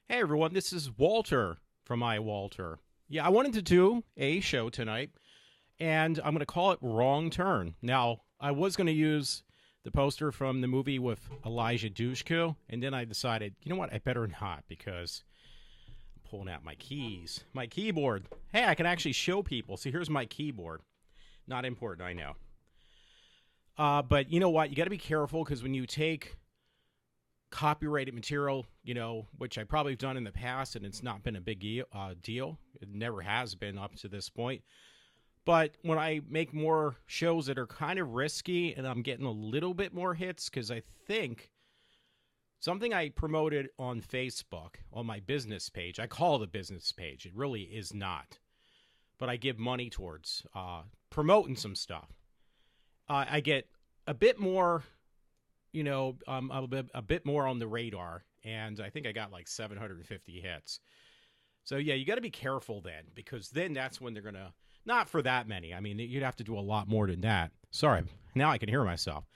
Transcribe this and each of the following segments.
Hey everyone, this is Walter from iWalter. Yeah, I wanted to do a show tonight, and I'm going to call it Wrong Turn. Now, I was going to use the poster from the movie with Elijah Dushku, and then I decided, you know what, I better not because I'm pulling out my keys, my keyboard. Hey, I can actually show people. See, here's my keyboard. Not important, I know. But you know what? You got to be careful because when you take copyrighted material, which I probably have done in the past, and it's not been a big deal. It never has been up to this point. But when I make more shows that are kind of risky and I'm getting a little bit more hits, because I think something I promoted on Facebook on my business page, I call it a business page. It really is not. But I give money towards promoting some stuff. I get a bit more a bit more on the radar, and I think I got like 750 hits. So yeah, you got to be careful then, because then that's when they're gonna, not for that many. I mean, you'd have to do a lot more than that. Sorry, now I can hear myself.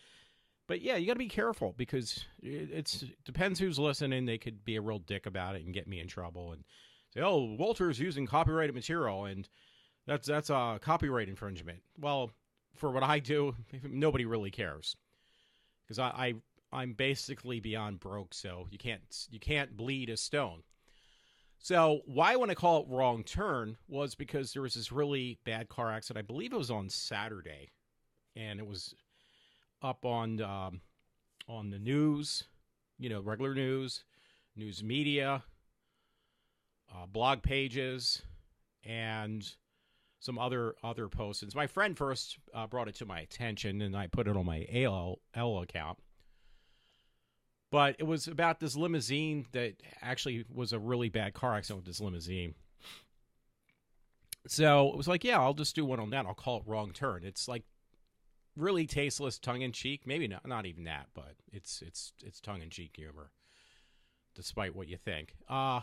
But yeah, you got to be careful because it depends who's listening. They could be a real dick about it and get me in trouble and say, "Oh, Walter's using copyrighted material," and that's a copyright infringement. Well, for what I do, nobody really cares. Because I'm basically beyond broke, so you can't bleed a stone. So why I want to call it Wrong Turn was because there was this really bad car accident. I believe it was on Saturday, and it was up on the news, regular news media, blog pages, and some other posts. My friend first brought it to my attention, and I put it on my AOL account. But it was about this limousine that actually was a really bad car accident with this limousine. So it was like, yeah, I'll just do one on that. I'll call it Wrong Turn. It's like really tasteless, tongue-in-cheek. Maybe not even that, but it's tongue-in-cheek humor, despite what you think. I'm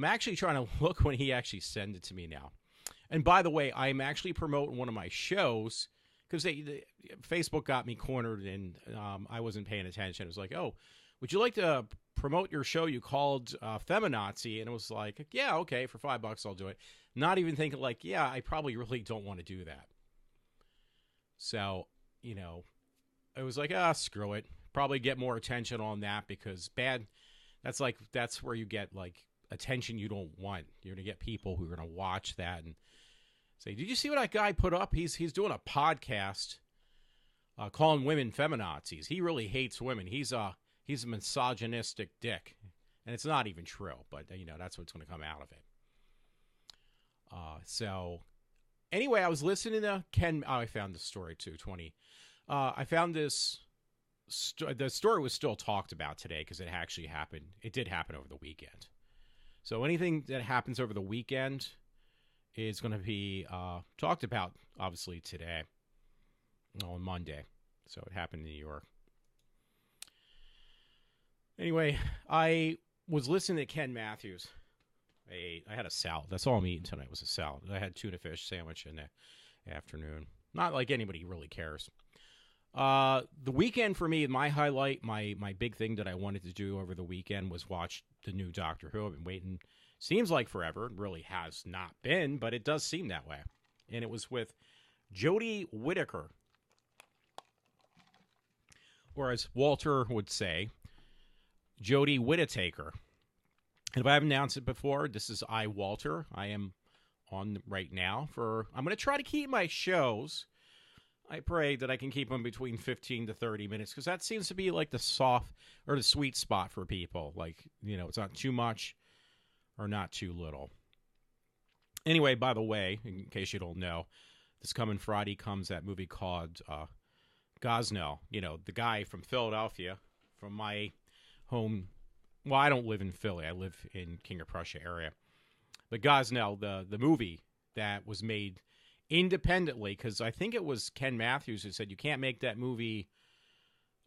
actually trying to look when he actually sent it to me now. And by the way, I'm actually promoting one of my shows because Facebook got me cornered and I wasn't paying attention. It was like, oh, would you like to promote your show you called Feminazi? And it was like, yeah, okay, for $5 I'll do it. Not even thinking like, yeah, I probably really don't want to do that. So, it was like, screw it. Probably get more attention on that because that's where you get like attention you don't want. You're going to get people who are going to watch that and say, did you see what that guy put up? He's doing a podcast calling women feminazis. He really hates women. He's a misogynistic dick. And it's not even true, but that's what's going to come out of it. So anyway, I was listening to Ken. I found this story too, 20. I found this. The story was still talked about today because it actually happened. It did happen over the weekend. So anything that happens over the weekend is going to be talked about, obviously, today, on Monday. So it happened in New York. Anyway, I was listening to Ken Matthews. I had a salad. That's all I'm eating tonight was a salad. I had tuna fish sandwich in the afternoon. Not like anybody really cares. The weekend for me, my highlight, my big thing that I wanted to do over the weekend was watch the new Doctor Who. I've been waiting, seems like forever. It really has not been, but it does seem that way. And it was with Jodie Whittaker, or as Walter would say, Jodie Whittaker. And if I haven't announced it before, this is iWalter. I am on right now I'm going to try to keep my shows. I pray that I can keep them between 15 to 30 minutes because that seems to be like the soft or the sweet spot for people. Like, it's not too much or not too little. Anyway, by the way, in case you don't know, this coming Friday comes that movie called Gosnell. The guy from Philadelphia, from my home. Well, I don't live in Philly. I live in King of Prussia area. But Gosnell, the movie that was made independently, because I think it was Ken Matthews who said you can't make that movie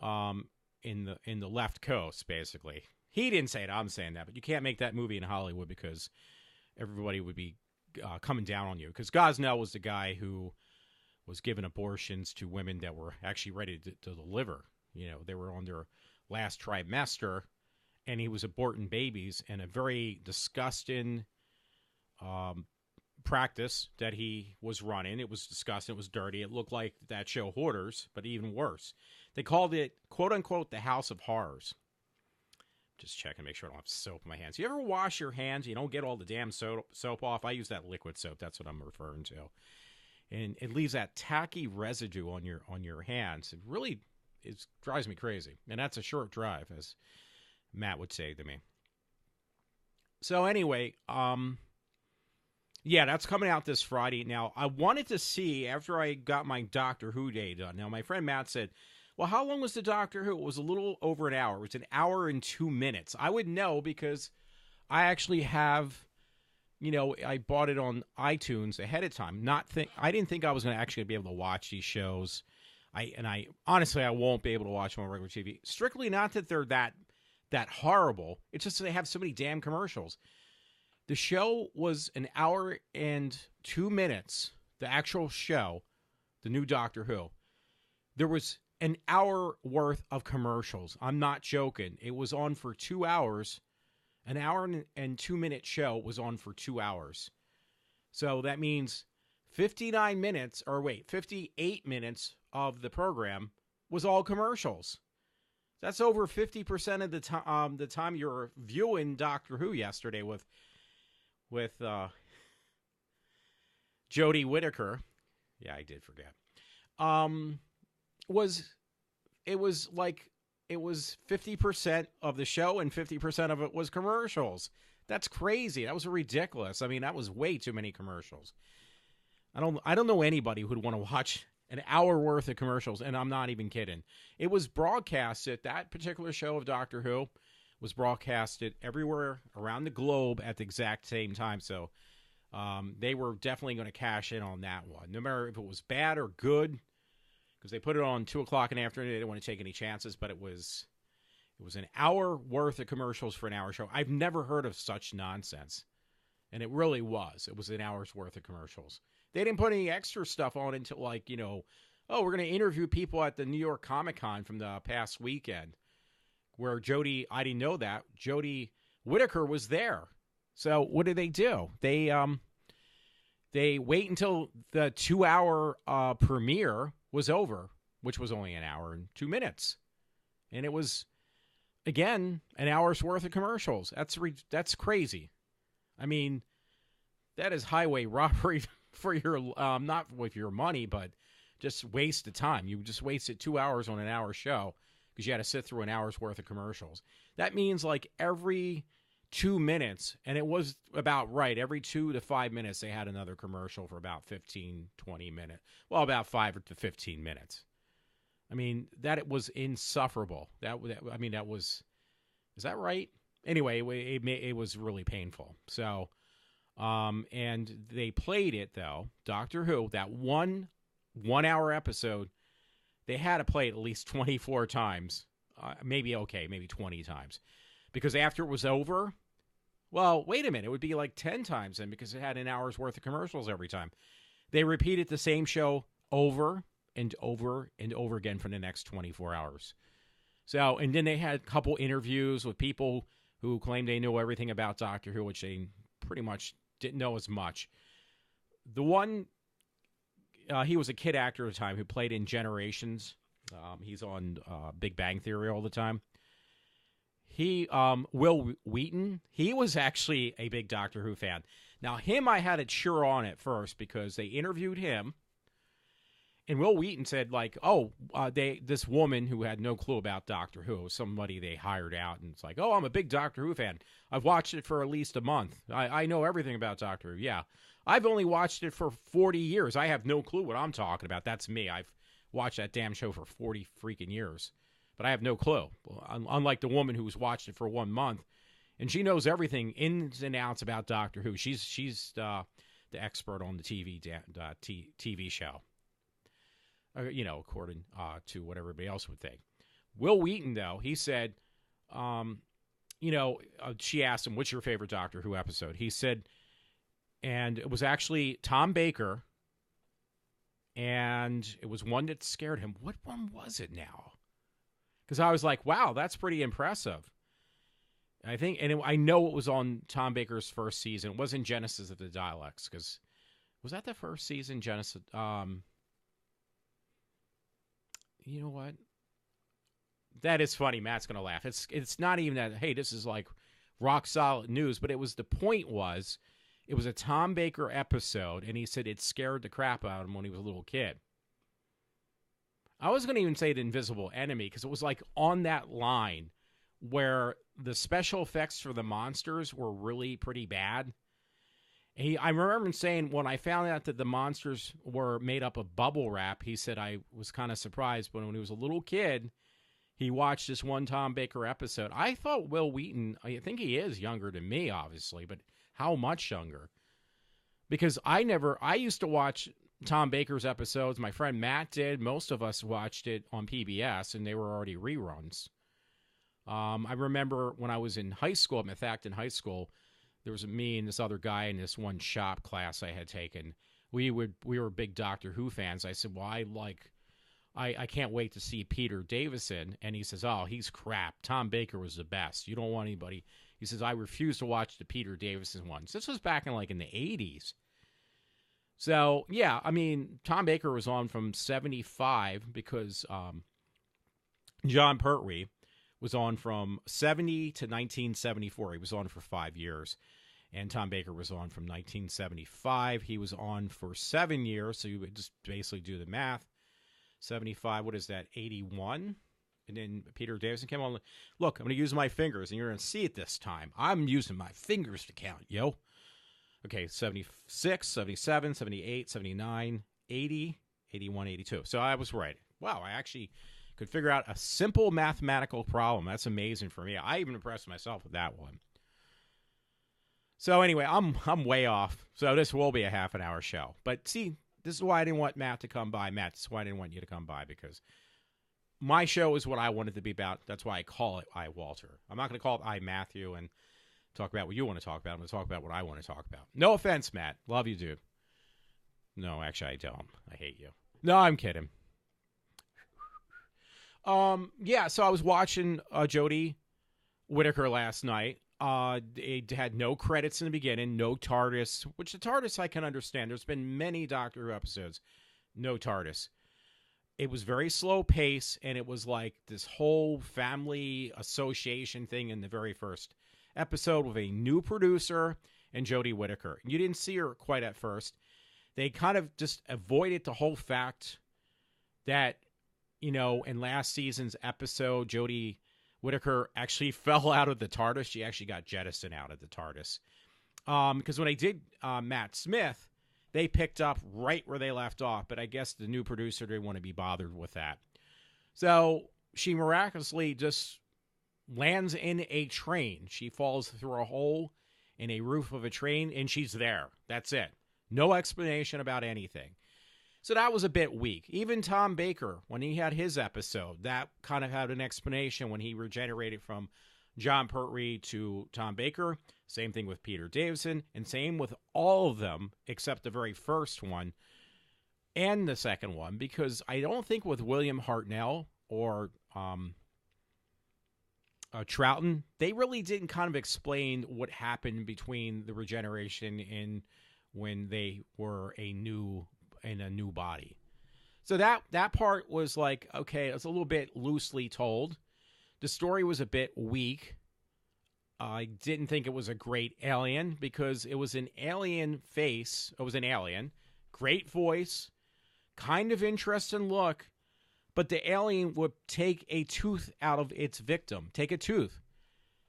in the left coast, basically. He didn't say it, I'm saying that, but you can't make that movie in Hollywood because everybody would be coming down on you. Because Gosnell was the guy who was giving abortions to women that were actually ready to deliver. They were on their last trimester, and he was aborting babies in a very disgusting practice that he was running. It was disgusting. It was dirty. It looked like that show Hoarders, but even worse. They called it, quote unquote, the House of Horrors. Just checking to make sure I don't have soap in my hands. You ever wash your hands? You don't get all the damn soap off. I use that liquid soap. That's what I'm referring to. And it leaves that tacky residue on your hands. It really drives me crazy. And that's a short drive, as Matt would say to me. So anyway, yeah, that's coming out this Friday. Now, I wanted to see, after I got my Doctor Who day done. Now, my friend Matt said, well, how long was the Doctor Who? It was a little over an hour. It was an hour and 2 minutes. I would know because I actually have, I bought it on iTunes ahead of time. I didn't think I was going to actually be able to watch these shows. I honestly, I won't be able to watch them on regular TV. Strictly not that they're that horrible. It's just that they have so many damn commercials. The show was an hour and 2 minutes. The actual show, the new Doctor Who. There was an hour worth of commercials. I'm not joking. It was on for 2 hours. An hour and 2 minute show was on for 2 hours. So that means 58 minutes of the program was all commercials. That's over 50% of the time you were viewing Doctor Who yesterday with Jodie Whittaker. Yeah, I did forget. It was 50% of the show and 50% of it was commercials. That's crazy. That was ridiculous. I mean, that was way too many commercials. I don't know anybody who'd want to watch an hour worth of commercials, and I'm not even kidding. It was broadcasted, that particular show of Doctor Who was broadcasted everywhere around the globe at the exact same time. So they were definitely going to cash in on that one, no matter if it was bad or good. Because they put it on 2 o'clock in the afternoon. They didn't want to take any chances, but it was an hour worth of commercials for an hour show. I've never heard of such nonsense. And it really was. It was an hour's worth of commercials. They didn't put any extra stuff on until we're going to interview people at the New York Comic Con from the past weekend. Where I didn't know that, Jodie Whittaker was there. So what do? They wait until the 2 hour premiere was over, which was only an hour and 2 minutes. And it was, again, an hour's worth of commercials. That's crazy. I mean, that is highway robbery for your, not with your money, but just waste of time. You just wasted 2 hours on an hour show because you had to sit through an hour's worth of commercials. That means like every 2 minutes, and it was about right, every 2 to 5 minutes they had another commercial for about 15, 20 minutes. Well, about 5 to 15 minutes. I mean, it was insufferable. Is that right? Anyway, it was really painful. So, and they played it, though, Doctor Who, that one hour episode, they had to play it at least 24 times. Maybe 20 times. Because after it was over, well, wait a minute, it would be like 10 times then because it had an hour's worth of commercials every time. They repeated the same show over and over and over again for the next 24 hours. So, and then they had a couple interviews with people who claimed they knew everything about Doctor Who, which they pretty much didn't know as much. The one, he was a kid actor at the time who played in Generations. He's on Big Bang Theory all the time. Will Wheaton, he was actually a big Doctor Who fan. Now, him I had it sure on at first because they interviewed him. And Will Wheaton said, this woman who had no clue about Doctor Who, somebody they hired out, and it's like, I'm a big Doctor Who fan. I've watched it for at least a month. I know everything about Doctor Who. Yeah. I've only watched it for 40 years. I have no clue what I'm talking about. That's me. I've watched that damn show for 40 freaking years. But I have no clue. Unlike the woman who's watched it for 1 month. And she knows everything ins and outs about Doctor Who. She's the expert on the TV show. According to what everybody else would think. Will Wheaton, though, he said, she asked him, what's your favorite Doctor Who episode? He said, and it was actually Tom Baker, and it was one that scared him. What one was it now? Because I was like, wow, that's pretty impressive. I think, and I know it was on Tom Baker's first season. It wasn't Genesis of the Dialects, because was that the first season? Genesis. You know what? That is funny. Matt's gonna laugh. It's not even that. Hey, this is like rock solid news, but the point was, it was a Tom Baker episode, and he said it scared the crap out of him when he was a little kid. I was gonna even say the Invisible Enemy, because it was like on that line where the special effects for the monsters were really pretty bad. I remember him saying, when I found out that the monsters were made up of bubble wrap, he said I was kind of surprised, but when he was a little kid, he watched this one Tom Baker episode. I thought Will Wheaton, I think he is younger than me, obviously, but how much younger? Because I used to watch Tom Baker's episodes. My friend Matt did. Most of us watched it on PBS, and they were already reruns. I remember when I was in high school, in fact, in high school, there was me and this other guy in this one shop class I had taken. We were big Doctor Who fans. I said, well, I can't wait to see Peter Davison. And he says, oh, he's crap. Tom Baker was the best. You don't want anybody. He says, I refuse to watch the Peter Davison ones. This was back in the 80s. So, yeah, I mean, Tom Baker was on from 75 because John Pertwee was on from 70 to 1974. He was on for 5 years. And Tom Baker was on from 1975. He was on for 7 years, so you would just basically do the math. 75, what is that, 81? And then Peter Davison came on. Look, I'm going to use my fingers, and you're going to see it this time. I'm using my fingers to count, yo. Okay, 76, 77, 78, 79, 80, 81, 82. So I was right. Wow, I actually could figure out a simple mathematical problem. That's amazing for me. I even impressed myself with that one. So anyway, I'm way off. So this will be a half an hour show. But see, this is why I didn't want Matt to come by. Matt, this is why I didn't want you to come by, because my show is what I want it to be about. That's why I call it iWalter. I'm not going to call it iMatthew and talk about what you want to talk about. I'm going to talk about what I want to talk about. No offense, Matt. Love you, dude. No, actually, I don't. I hate you. No, I'm kidding. Yeah, so I was watching Jodie Whittaker last night. It had no credits in the beginning, no TARDIS, which the TARDIS I can understand. There's been many Doctor Who episodes, no TARDIS. It was very slow pace, and it was like this whole family association thing in the very first episode with a new producer and Jodie Whittaker. You didn't see her quite at first. They kind of just avoided the whole fact that, you know, in last season's episode, Jodie Whittaker actually fell out of the TARDIS. She actually got jettisoned out of the TARDIS. Because when they did Matt Smith, they picked up right where they left off, but I guess the new producer didn't want to be bothered with that. So she miraculously just lands in a train. She falls through a hole in a roof of a train, and she's there. That's it. No explanation about anything. So that was a bit weak. Even Tom Baker, when he had his episode, that kind of had an explanation when he regenerated from John Pertwee to Tom Baker. Same thing with Peter Davison, and same with all of them except the very first one and the second one, because I don't think with William Hartnell or Troughton, they really didn't kind of explain what happened between the regeneration and when they were in a new body. So that part was like, okay, it's a little bit loosely told. The story was a bit weak. I didn't think it was a great alien because it was an alien face. It was an alien. Great voice. Kind of interesting look. But the alien would take a tooth out of its victim. Take a tooth.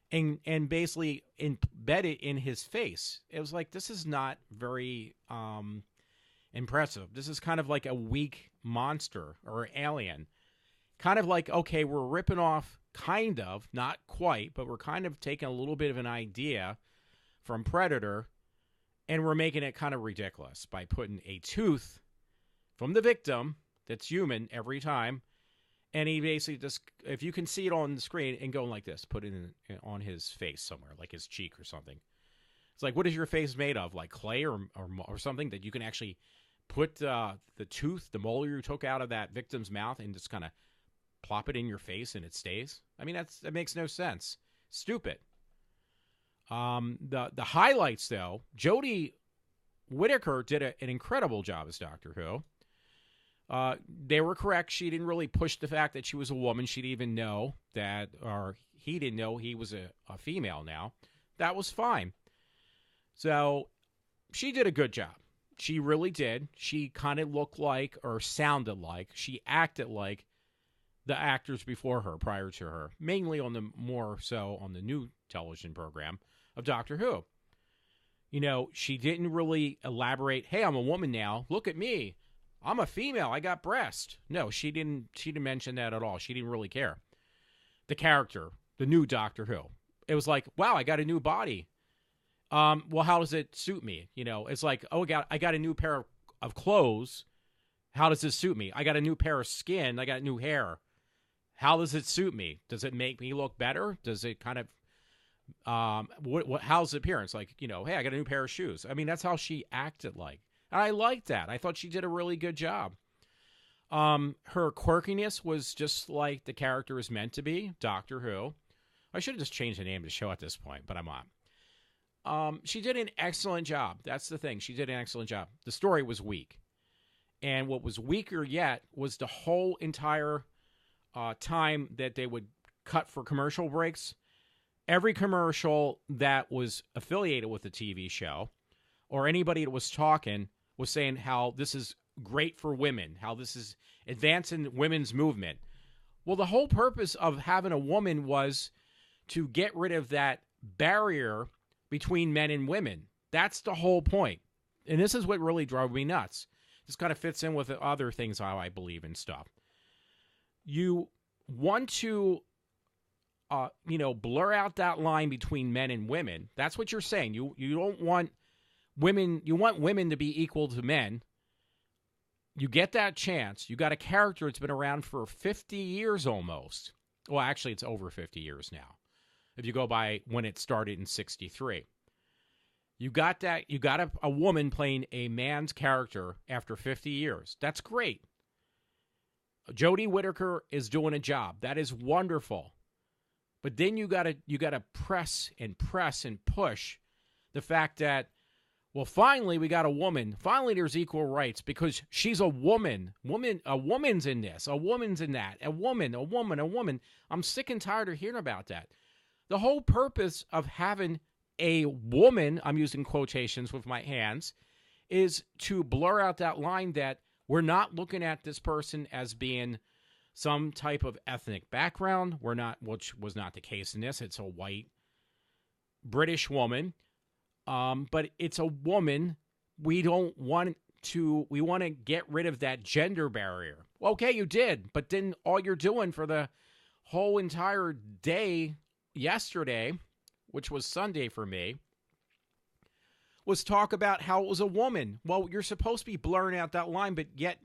And basically embed it in his face. It was like, this is not very impressive. This is kind of like a weak monster or alien. Kind of like, okay, we're ripping off, kind of, not quite, but we're kind of taking a little bit of an idea from Predator, and we're making it kind of ridiculous by putting a tooth from the victim that's human every time, and he basically just, if you can see it on the screen, and going like this, put it on his face somewhere, like his cheek or something. It's like, what is your face made of? Like clay or something that you can actually put the tooth, the molar you took out of that victim's mouth, and just kind of plop it in your face and it stays? I mean, that makes no sense. Stupid. The highlights, though, Jodie Whittaker did an incredible job as Doctor Who. They were correct. She didn't really push the fact that she was a woman. She didn't even know that, or he didn't know he was a female now. That was fine. So she did a good job. She really did. She kind of looked like, or sounded like, she acted like the actors before her, prior to her, mainly on the more so on the new television program of Doctor Who. You know, she didn't really elaborate, hey, I'm a woman now. Look at me. I'm a female. I got breasts. No, she didn't mention that at all. She didn't really care. The character, the new Doctor Who. It was like, wow, I got a new body. Well, how does it suit me? You know, it's like, oh, I got a new pair of clothes. How does this suit me? I got a new pair of skin. I got new hair. How does it suit me? Does it make me look better? Does it kind of, how's the appearance? Like, you know, hey, I got a new pair of shoes. I mean, that's how she acted like. And I liked that. I thought she did a really good job. Her quirkiness was just like the character is meant to be, Doctor Who. I should have just changed the name of the show at this point, but I'm on. She did an excellent job. That's the thing. She did an excellent job. The story was weak. And what was weaker yet was the whole entire time that they would cut for commercial breaks. Every commercial that was affiliated with the TV show or anybody that was talking was saying how this is great for women, how this is advancing women's movement. Well, the whole purpose of having a woman was to get rid of that barrier between men and women. That's the whole point. And this is what really drove me nuts. This kind of fits in with the other things how I believe in stuff. You want to, blur out that line between men and women. That's what you're saying. You don't want women. You want women to be equal to men. You get that chance. You got a character that's been around for 50 years almost. Well, actually, it's over 50 years now. If you go by when it started in 1963. You got that. You got a woman playing a man's character after 50 years. That's great. Jodie Whittaker is doing a job. That is wonderful. But then you gotta press and push the fact that, well, finally we got a woman. Finally there's equal rights because she's a woman. A woman's in this. A woman's in that. A woman. I'm sick and tired of hearing about that. The whole purpose of having a woman, I'm using quotations with my hands, is to blur out that line that we're not looking at this person as being some type of ethnic background. We're not, which was not the case in this. It's a white British woman. But it's a woman. We want to get rid of that gender barrier. Okay, you did. But then all you're doing for the whole entire day yesterday, which was Sunday for me, was talk about how it was a woman. Well, you're supposed to be blurring out that line, but yet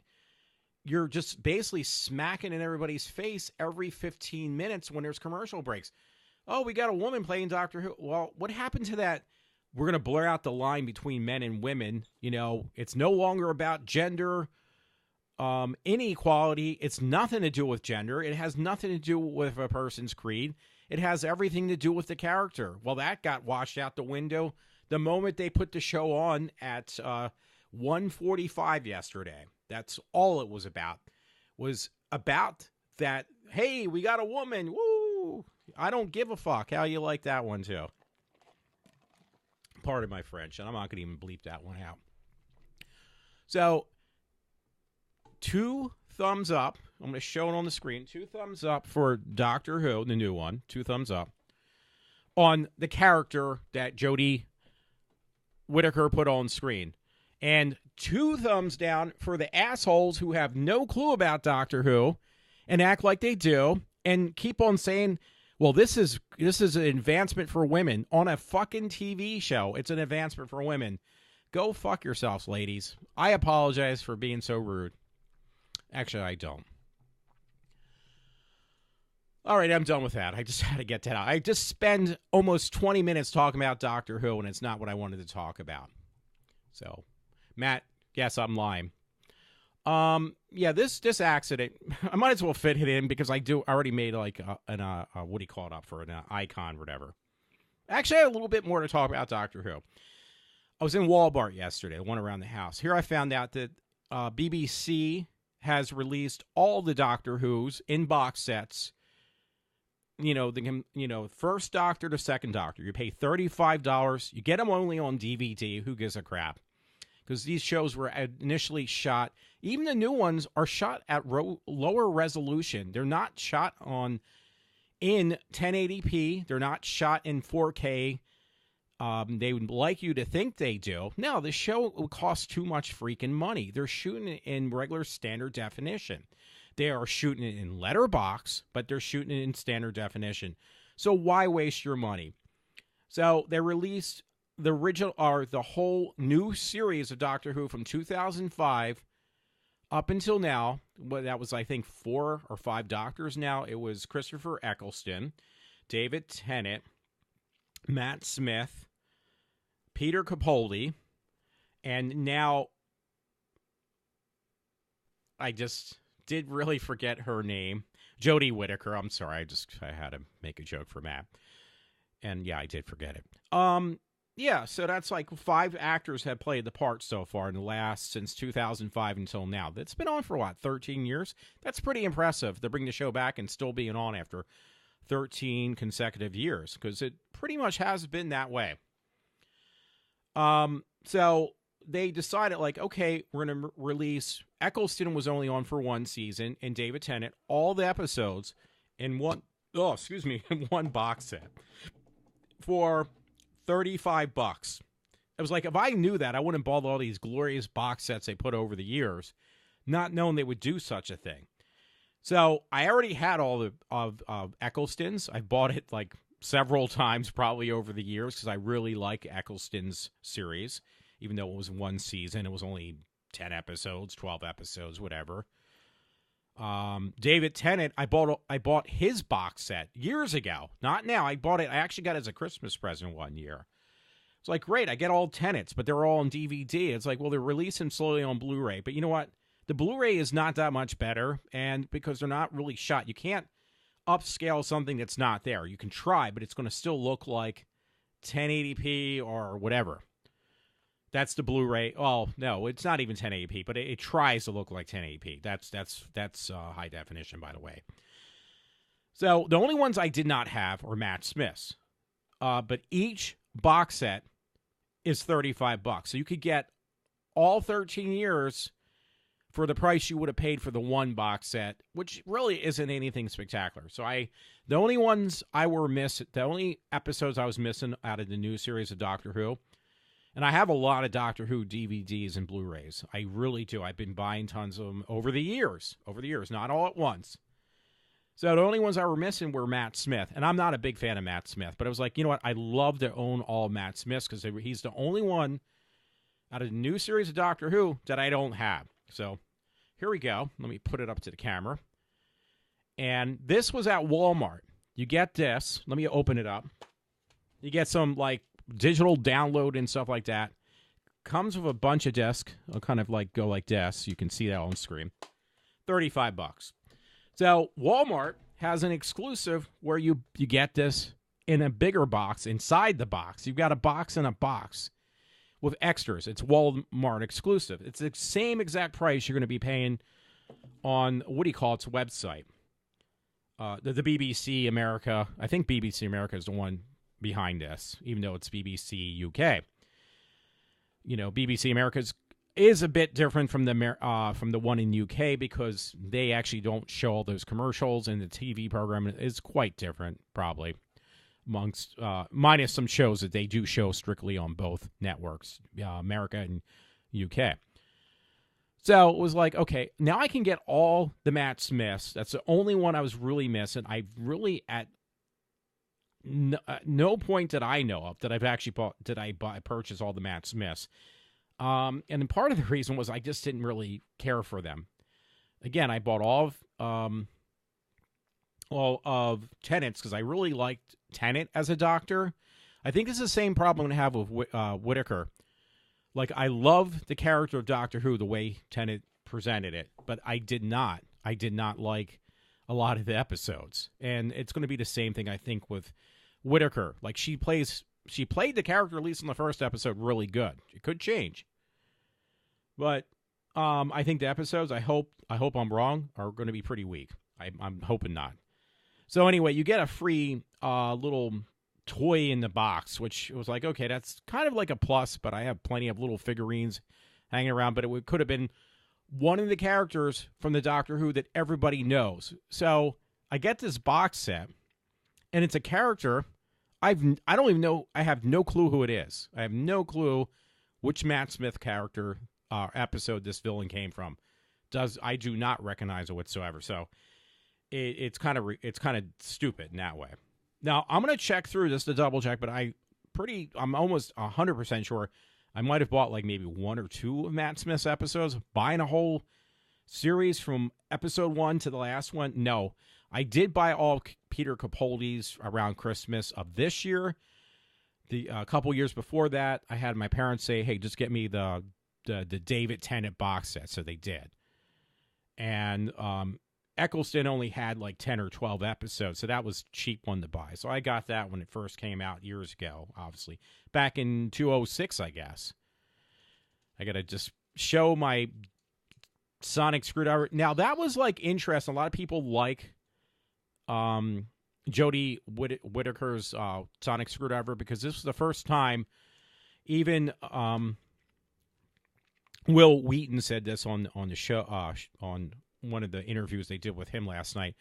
you're just basically smacking in everybody's face every 15 minutes when there's commercial breaks. Oh, we got a woman playing Doctor Who. Well, what happened to that? We're going to blur out the line between men and women. You know, it's no longer about gender inequality. It's nothing to do with gender. It has nothing to do with a person's creed. It has everything to do with the character. Well, that got washed out the window the moment they put the show on at 1:45 yesterday. That's all it was about. Was about that, hey, we got a woman. Woo! I don't give a fuck. How you like that one, too? Pardon my French, and I'm not going to even bleep that one out. So, 2 thumbs up. I'm going to show it on the screen. 2 thumbs up for Doctor Who, the new one. 2 thumbs up on the character that Jodie Whittaker put on screen. And 2 thumbs down for the assholes who have no clue about Doctor Who and act like they do and keep on saying, well, this is an advancement for women on a fucking TV show. It's an advancement for women. Go fuck yourselves, ladies. I apologize for being so rude. Actually, I don't. All right, I'm done with that. I just had to get that out. I just spend almost 20 minutes talking about Doctor Who, and it's not what I wanted to talk about. So, Matt, yes, I'm lying. Yeah, this accident, I might as well fit it in because I already made like what do you call it up for an icon or whatever. Actually, I have a little bit more to talk about Doctor Who. I was in Walmart yesterday, the one around the house. Here I found out that BBC has released all the Doctor Who's in box sets. First Doctor to second Doctor. You pay $35. You get them only on DVD. Who gives a crap? Because these shows were initially shot. Even the new ones are shot at lower resolution. They're not shot in 1080p. They're not shot in 4K. They would like you to think they do. No, the show will cost too much freaking money. They're shooting it in regular standard definition. They are shooting it in letterbox, but they're shooting it in standard definition. So why waste your money? So they released the original, or the whole new series of Doctor Who from 2005 up until now. Well, that was, I think, 4 or 5 Doctors now. It was Christopher Eccleston, David Tennant, Matt Smith, Peter Capaldi, and now I just did really forget her name. Jodie Whittaker. I'm sorry. I had to make a joke for Matt. And yeah, I did forget it. Yeah, so that's like 5 actors have played the part so far in the last, since 2005 until now. That's been on for what, 13 years? That's pretty impressive to bring the show back and still being on after 13 consecutive years, because it pretty much has been that way. So they decided, like, okay, we're going to release, Eccleston was only on for 1 season, and David Tennant, all the episodes in one box set for $35. It was like, if I knew that, I wouldn't bought all these glorious box sets they put over the years, not knowing they would do such a thing. So I already had all of Eccleston's. I bought it like several times probably over the years because I really like Eccleston's series. Even though it was 1 season, it was only 10 episodes, 12 episodes, whatever. David Tennant, I bought his box set years ago. Not now. I bought it. I actually got it as a Christmas present one year. It's like, great, I get all Tennants, but they're all on DVD. It's like, well, they're releasing slowly on Blu-ray. But you know what? The Blu-ray is not that much better, and because they're not really shot, you can't upscale something that's not there. You can try, but it's going to still look like 1080p or whatever. That's the Blu-ray. Oh, no, it's not even 1080p, but it tries to look like 1080p. That's high definition, by the way. So the only ones I did not have are Matt Smith's. But each box set is $35. So you could get all 13 years for the price you would have paid for the 1 box set, which really isn't anything spectacular. So the only episodes I was missing out of the new series of Doctor Who. And I have a lot of Doctor Who DVDs and Blu-rays. I really do. I've been buying tons of them over the years, not all at once. So the only ones I were missing were Matt Smith. And I'm not a big fan of Matt Smith, but I was like, you know what? I love to own all Matt Smiths because he's the only one out of the new series of Doctor Who that I don't have. So here we go. Let me put it up to the camera. And this was at Walmart. You get this. Let me open it up. You get some, like, digital download and stuff like that. Comes with a bunch of discs. I'll kind of like go like this. You can see that on screen. $35. So Walmart has an exclusive where you get this in a bigger box inside the box. You've got a box in a box with extras. It's Walmart exclusive. It's the same exact price you're going to be paying on, what do you call its website? The BBC America. I think BBC America is the one behind this, even though it's BBC UK. You know, BBC America is a bit different from the one in UK because they actually don't show all those commercials, and the TV program is quite different, probably, amongst minus some shows that they do show strictly on both networks, America and UK. So it was like, okay, now I can get all the Matt Smiths. That's the only one I was really missing. I really, at no point that I know of that I've actually purchase all the Matt Smiths. And part of the reason was I just didn't really care for them. Again, I bought all of Tennant's because I really liked Tennant as a Doctor. I think it's the same problem I have with Whittaker. Like, I love the character of Doctor Who, the way Tennant presented it, but I did not like a lot of the episodes. And it's going to be the same thing, I think, with Whitaker. Like she played the character, at least in the first episode, really good. It could change. But I think the episodes, I hope I'm wrong, are going to be pretty weak. I'm hoping not. So anyway, you get a free little toy in the box, which was like, okay, that's kind of like a plus, but I have plenty of little figurines hanging around, but it could have been one of the characters from the Doctor Who that everybody knows. So I get this box set, and it's a character I don't even know. I have no clue who it is. I have no clue which Matt Smith character episode this villain came from. I do not recognize it whatsoever. So it's kind of stupid in that way. Now I'm gonna check through just to double check, but I'm almost 100% sure I might have bought like maybe one or two of Matt Smith's episodes. Buying a whole series from episode 1 to the last one, no. I did buy all Peter Capaldi's around Christmas of this year. A couple years before that, I had my parents say, "Hey, just get me the David Tennant box set," so they did. And Eccleston only had like 10 or 12 episodes, so that was a cheap one to buy. So I got that when it first came out years ago, obviously. Back in 2006, I guess. I got to just show my sonic screwdriver. Now, that was like interesting. A lot of people like Jodie Whittaker's sonic screwdriver because this was the first time even Will Wheaton said this on the show, on one of the interviews they did with him last night.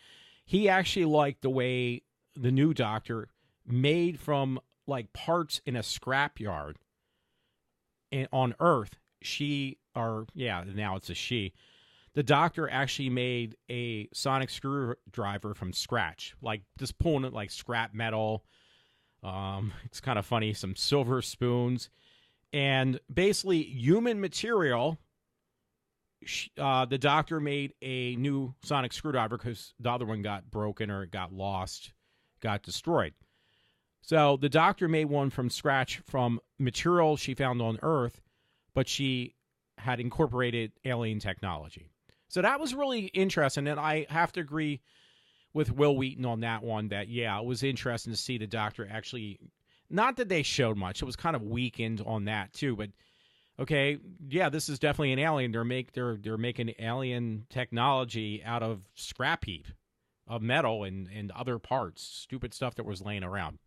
He actually liked the way the new Doctor made from like parts in a scrapyard on Earth. Now it's a she. The Doctor actually made a sonic screwdriver from scratch, like just pulling it like scrap metal. It's kind of funny. Some silver spoons and basically human material. The Doctor made a new sonic screwdriver because the other one got broken or it got lost, got destroyed. So the Doctor made one from scratch from material she found on Earth, but she had incorporated alien technology. So that was really interesting, and I have to agree with Will Wheaton on that one that, yeah, it was interesting to see the Doctor actually, not that they showed much, it was kind of weakened on that too, but okay, yeah, this is definitely an alien. They're making alien technology out of scrap heap of metal and other parts, stupid stuff that was laying around.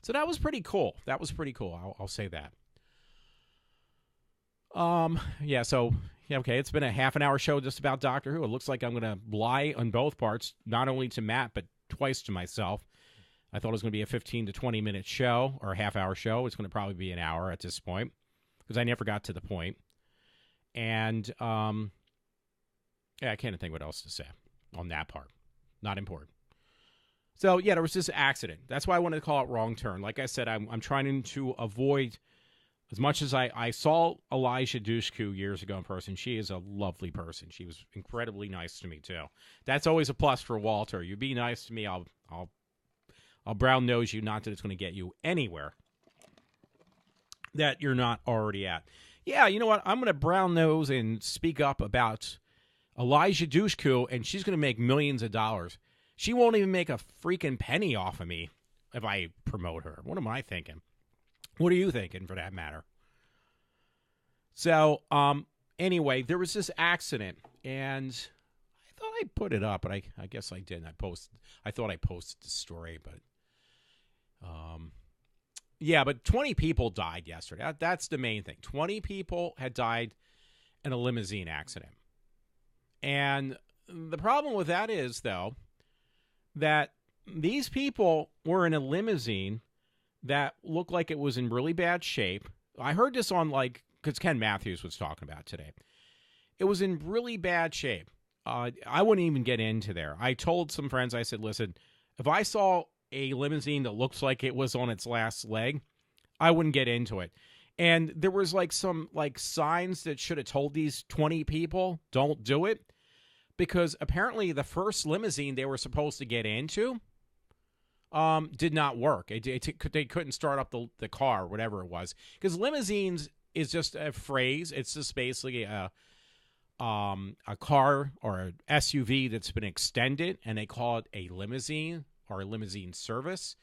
So that was pretty cool. I'll say that. Okay, it's been a half an hour show just about Doctor Who. It looks like I'm going to lie on both parts, not only to Matt, but twice to myself. I thought it was going to be a 15 to 20 minute show or a half hour show. It's going to probably be an hour at this point because I never got to the point. And, I can't think what else to say on that part. Not important. So, yeah, there was this accident. That's why I wanted to call it Wrong Turn. Like I said, I'm trying to avoid, as much as I saw Elijah Dushku years ago in person, she is a lovely person. She was incredibly nice to me, too. That's always a plus for Walter. You be nice to me, I'll brown nose you, not that it's going to get you anywhere that you're not already at. Yeah, you know what? I'm going to brown nose and speak up about Elijah Dushku, and she's going to make millions of dollars. She won't even make a freaking penny off of me if I promote her. What am I thinking? What are you thinking, for that matter? So, anyway, there was this accident, and I thought I put it up, but I guess I didn't. I thought I posted the story, but but 20 people died yesterday. That's the main thing. 20 people had died in a limousine accident. And the problem with that is, though, that these people were in a limousine that looked like it was in really bad shape. I heard this on, because Ken Matthews was talking about it today. It was in really bad shape. I wouldn't even get into there. I told some friends, I said, listen, if I saw a limousine that looks like it was on its last leg, I wouldn't get into it. And there was some signs that should have told these 20 people, don't do it. Because apparently the first limousine they were supposed to get into did not work. They couldn't start up the car, whatever it was. Because limousines is just a phrase. It's just basically a car or an SUV that's been extended, and they call it a limousine or a limousine service.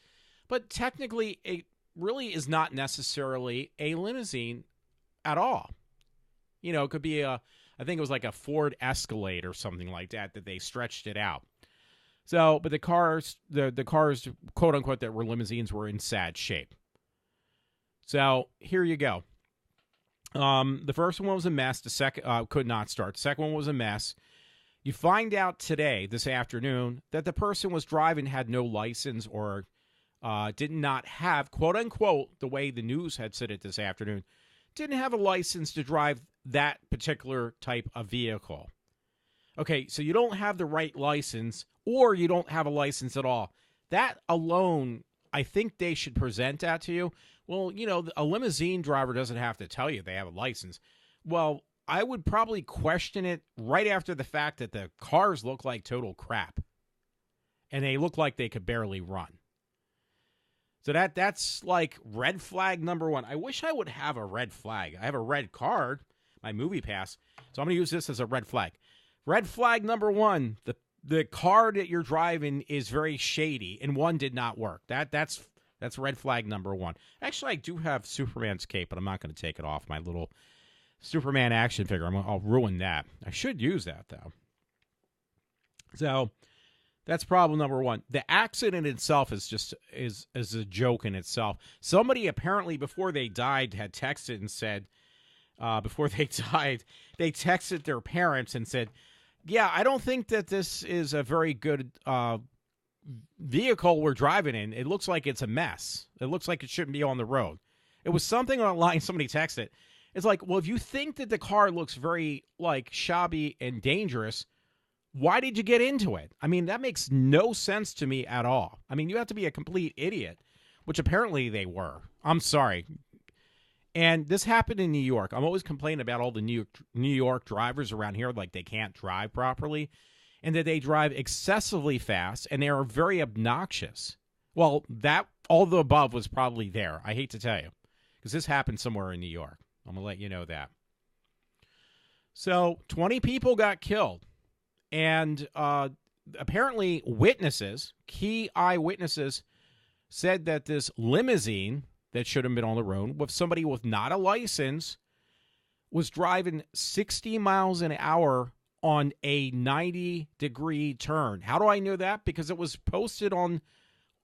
But technically, it really is not necessarily a limousine at all. You know, it could be I think it was like a Ford Escalade or something like that they stretched it out. So, but the cars, quote unquote, that were limousines were in sad shape. So here you go. The first one was a mess. The second could not start. The second one was a mess. You find out today, this afternoon, that the person was driving had no license or did not have, quote unquote, the way the news had said it this afternoon, didn't have a license to drive that particular type of vehicle. Okay, so you don't have the right license or you don't have a license at all. That alone, I think they should present that to you. Well, you know, a limousine driver doesn't have to tell you they have a license. Well, I would probably question it right after the fact that the cars look like total crap. And they look like they could barely run. So that's like red flag number one. I wish I would have a red flag. I have a red card, my movie pass. So I'm going to use this as a red flag. Red flag number one, the car that you're driving is very shady and one did not work. That's red flag number one. Actually, I do have Superman's cape, but I'm not going to take it off. My little Superman action figure. I'll ruin that. I should use that, though. So that's problem number one. The accident itself is a joke in itself. Somebody apparently before they died had texted and said, before they died, they texted their parents and said, yeah, I don't think that this is a very good vehicle we're driving in. It looks like it's a mess. It looks like it shouldn't be on the road. It was something online somebody texted. It's like, well, if you think that the car looks very like shabby and dangerous, why did you get into it? I mean, that makes no sense to me at all. I mean, you have to be a complete idiot, which apparently they were. I'm sorry. And this happened in New York. I'm always complaining about all the New York drivers around here, like they can't drive properly and that they drive excessively fast and they are very obnoxious. Well, that all the above was probably there. I hate to tell you because this happened somewhere in New York. I'm going to let you know that. So 20 people got killed. And apparently witnesses, key eyewitnesses, said that this limousine that should have been on the road with somebody with not a license was driving 60 miles an hour on a 90-degree turn. How do I know that? Because it was posted on,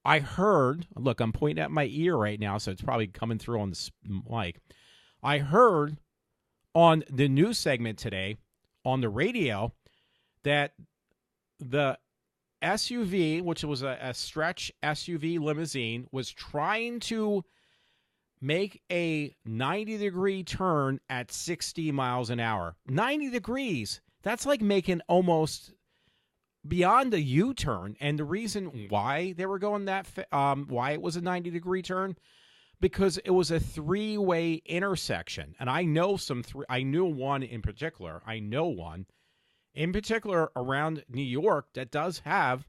I heard, look, I'm pointing at my ear right now, so it's probably coming through on the mic. I heard on the news segment today on the radio that the SUV, which was a stretch SUV limousine, was trying to make a 90-degree turn at 60 miles an hour. 90 degrees. That's like making almost beyond a U-turn. And the reason why they were going that, why it was a 90-degree turn, because it was a three-way intersection. And I know I knew one in particular. I know one in particular around New York that does have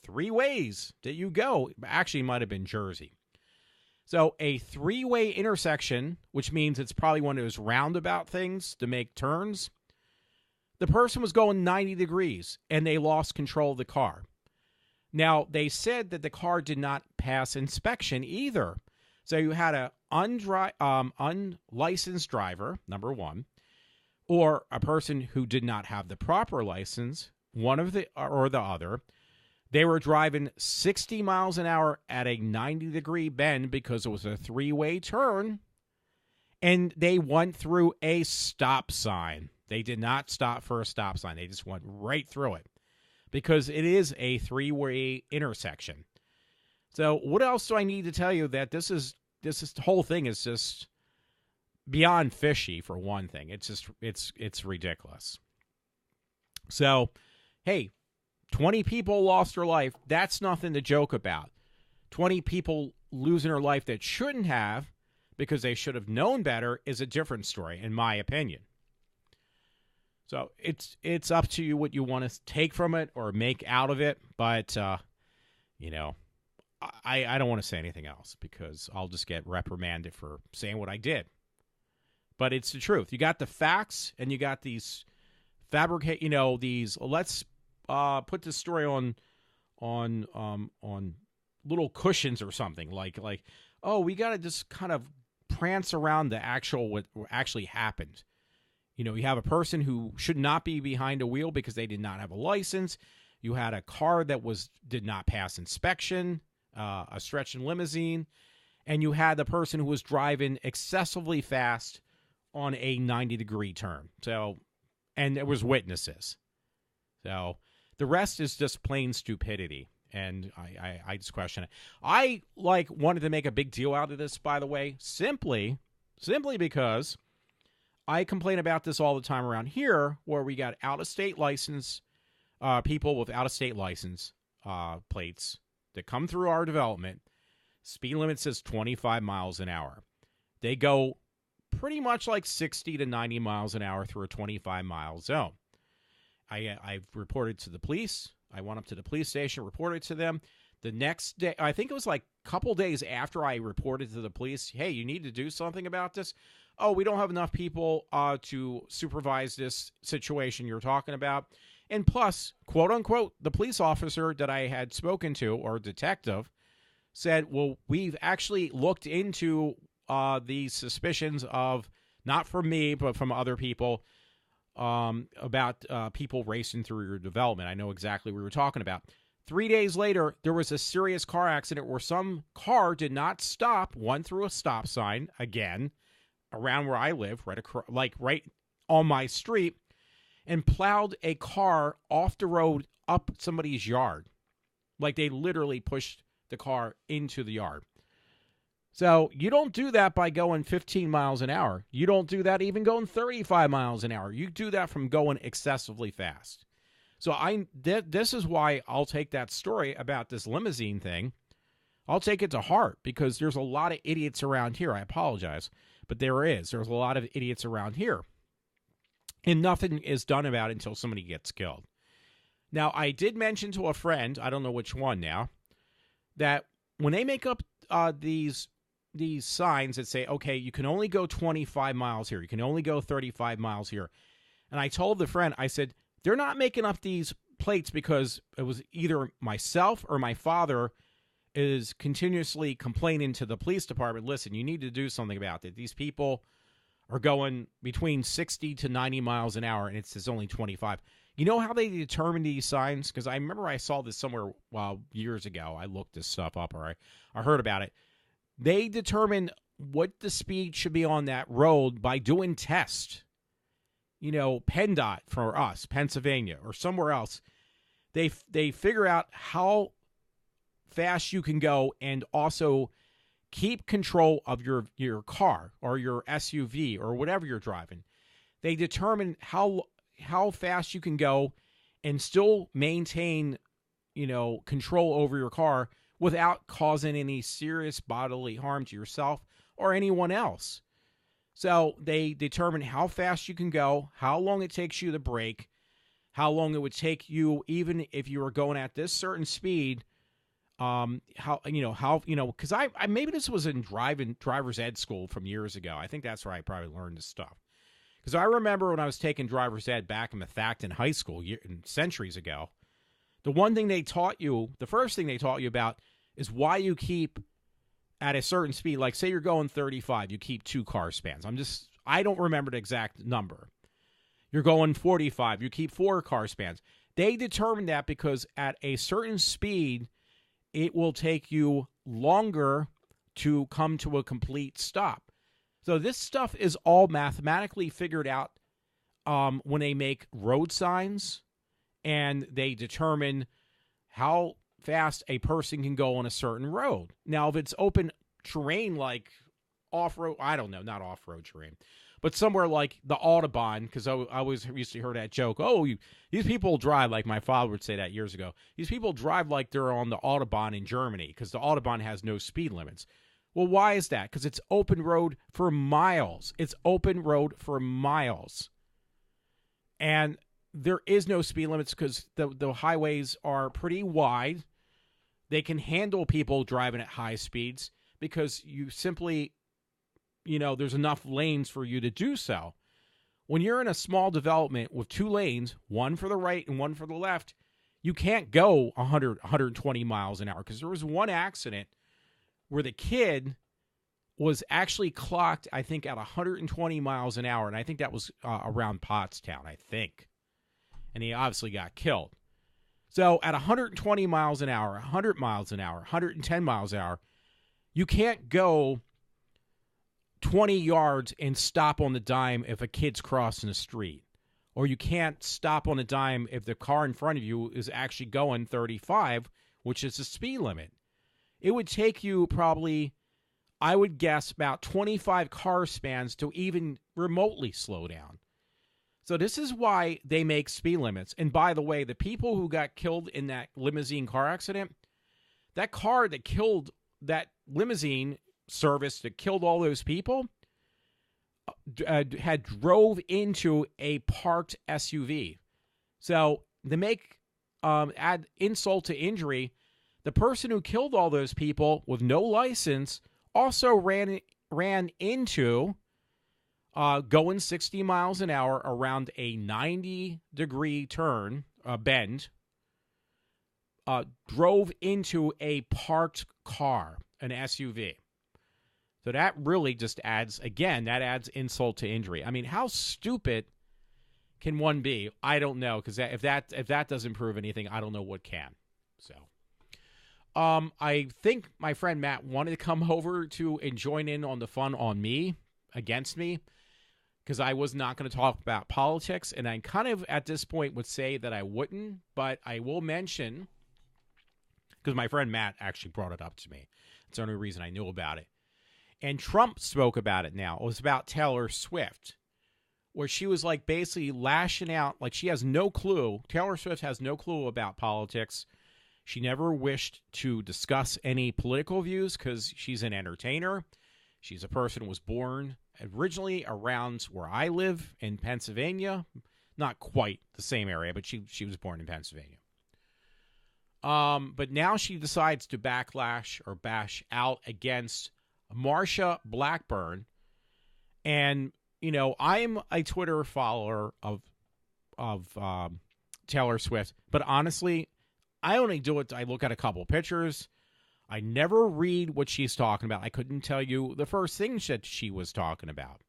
three ways that you go. Actually, it might have been Jersey. So a three-way intersection, which means it's probably one of those roundabout things to make turns. The person was going 90 degrees, and they lost control of the car. Now, they said that the car did not pass inspection either. So you had an unlicensed driver, number one, or a person who did not have the proper license, one of the or the other. They were driving 60 miles an hour at a 90-degree bend because it was a three-way turn, and they went through a stop sign. They did not stop for a stop sign. They just went right through it because it is a three-way intersection. So what else do I need to tell you that this whole thing is just beyond fishy, for one thing. It's ridiculous. So, hey, 20 people lost their life. That's nothing to joke about. 20 people losing their life that shouldn't have because they should have known better is a different story, in my opinion. So it's up to you what you want to take from it or make out of it. But, I don't want to say anything else because I'll just get reprimanded for saying what I did. But it's the truth. You got the facts and you got these let's put this story on little cushions or something. Like oh, we got to just kind of prance around the what actually happened. You have a person who should not be behind a wheel because they did not have a license. You had a car that did not pass inspection, a stretch and limousine, and you had the person who was driving excessively fast on a 90-degree turn. So, and there was witnesses. So the rest is just plain stupidity. And I just question it. I wanted to make a big deal out of this, by the way, simply because I complain about this all the time around here, where we got out-of-state license people with out-of-state license plates that come through our development. Speed limit says 25 miles an hour. They go pretty much like 60 to 90 miles an hour through a 25-mile zone. I've reported to the police. I went up to the police station, reported to them. The next day, I think it was like a couple days after I reported to the police, hey, you need to do something about this. Oh, we don't have enough people to supervise this situation you're talking about. And plus, quote unquote, the police officer that I had spoken to, or detective, said, well, we've actually looked into the suspicions of, not from me, but from other people, about people racing through your development. I know exactly what we were talking about. 3 days later, there was a serious car accident where some car did not stop, went through a stop sign, again, around where I live, right on my street, and plowed a car off the road up somebody's yard. Like they literally pushed the car into the yard. So you don't do that by going 15 miles an hour. You don't do that even going 35 miles an hour. You do that from going excessively fast. So this is why I'll take that story about this limousine thing. I'll take it to heart because there's a lot of idiots around here. I apologize, but there's a lot of idiots around here. And nothing is done about it until somebody gets killed. Now, I did mention to a friend, I don't know which one now, that when they make up these signs that say, okay, you can only go 25 miles here, you can only go 35 miles here. And I told the friend, I said, they're not making up these plates because it was either myself or my father is continuously complaining to the police department, listen, you need to do something about it. These people are going between 60 to 90 miles an hour, and it says only 25. You know how they determine these signs? Because I remember I saw this somewhere years ago. I looked this stuff up, or I heard about it. They determine what the speed should be on that road by doing tests. PennDOT for us, Pennsylvania, or somewhere else. They figure out how fast you can go and also keep control of your car or your SUV or whatever you're driving. They determine how fast you can go and still maintain, control over your car without causing any serious bodily harm to yourself or anyone else. So they determine how fast you can go, how long it takes you to brake, how long it would take you, even if you were going at this certain speed. Because I maybe this was in driver's ed school from years ago. I think that's where I probably learned this stuff. Because I remember when I was taking driver's ed back in Methacton High School centuries ago, the first thing they taught you about is why you keep at a certain speed. Like say you're going 35, you keep 2 car spans. I don't remember the exact number. You're going 45, you keep 4 car spans. They determined that because at a certain speed, it will take you longer to come to a complete stop. So this stuff is all mathematically figured out when they make road signs and they determine how fast a person can go on a certain road. Now, if it's open terrain like off-road, I don't know, not off-road terrain, but somewhere like the Autobahn, because I always used to hear that joke, these people drive, like my father would say that years ago, these people drive like they're on the Autobahn in Germany because the Autobahn has no speed limits. Well, why is that? Because it's open road for miles. It's open road for miles. And there is no speed limits because the highways are pretty wide. They can handle people driving at high speeds because you simply, there's enough lanes for you to do so. When you're in a small development with 2 lanes, one for the right and one for the left, you can't go 100, 120 miles an hour, because there was one accident where the kid was actually clocked, I think, at 120 miles an hour, and I think that was around Pottstown, I think. And he obviously got killed. So at 120 miles an hour, 100 miles an hour, 110 miles an hour, you can't go 20 yards and stop on the dime if a kid's crossing the street. Or you can't stop on a dime if the car in front of you is actually going 35, which is the speed limit. It would take you probably, I would guess, about 25 car spans to even remotely slow down. So this is why they make speed limits. And by the way, the people who got killed in that limousine car accident, that car that killed, that limousine service that killed all those people, had drove into a parked SUV. So to make add insult to injury, the person who killed all those people with no license also ran into going 60 miles an hour around a 90-degree turn, bend, drove into a parked car, an SUV. So that really just adds, again, that adds insult to injury. I mean, how stupid can one be? I don't know, because if that doesn't prove anything, I don't know what can. So, I think my friend Matt wanted to come over to and join in on the fun on me, against me, because I was not going to talk about politics, and I kind of, at this point, would say that I wouldn't, but I will mention, because my friend Matt actually brought it up to me. It's the only reason I knew about it. And Trump spoke about it now. It was about Taylor Swift, where she was like basically lashing out, like she has no clue. Taylor Swift has no clue about politics. She never wished to discuss any political views because she's an entertainer. She's a person who was born originally around where I live in Pennsylvania. Not quite the same area, but she was born in Pennsylvania. But now she decides to bash out against Marsha Blackburn. And, you know, I'm a Twitter follower of Taylor Swift, but honestly, I only do it. I look at a couple pictures. I never read what she's talking about. I couldn't tell you the first thing that she was talking about,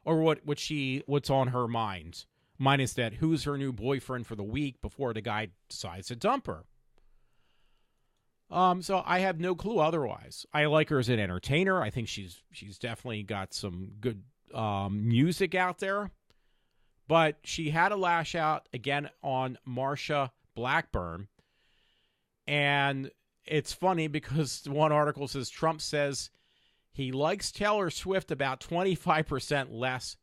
or what's on her mind. Minus that, who's her new boyfriend for the week before the guy decides to dump her. So I have no clue otherwise. I like her as an entertainer. I think she's definitely got some good music out there. But she had a lash out again on Marsha Blackburn. And it's funny because one article says Trump says he likes Taylor Swift about 25% less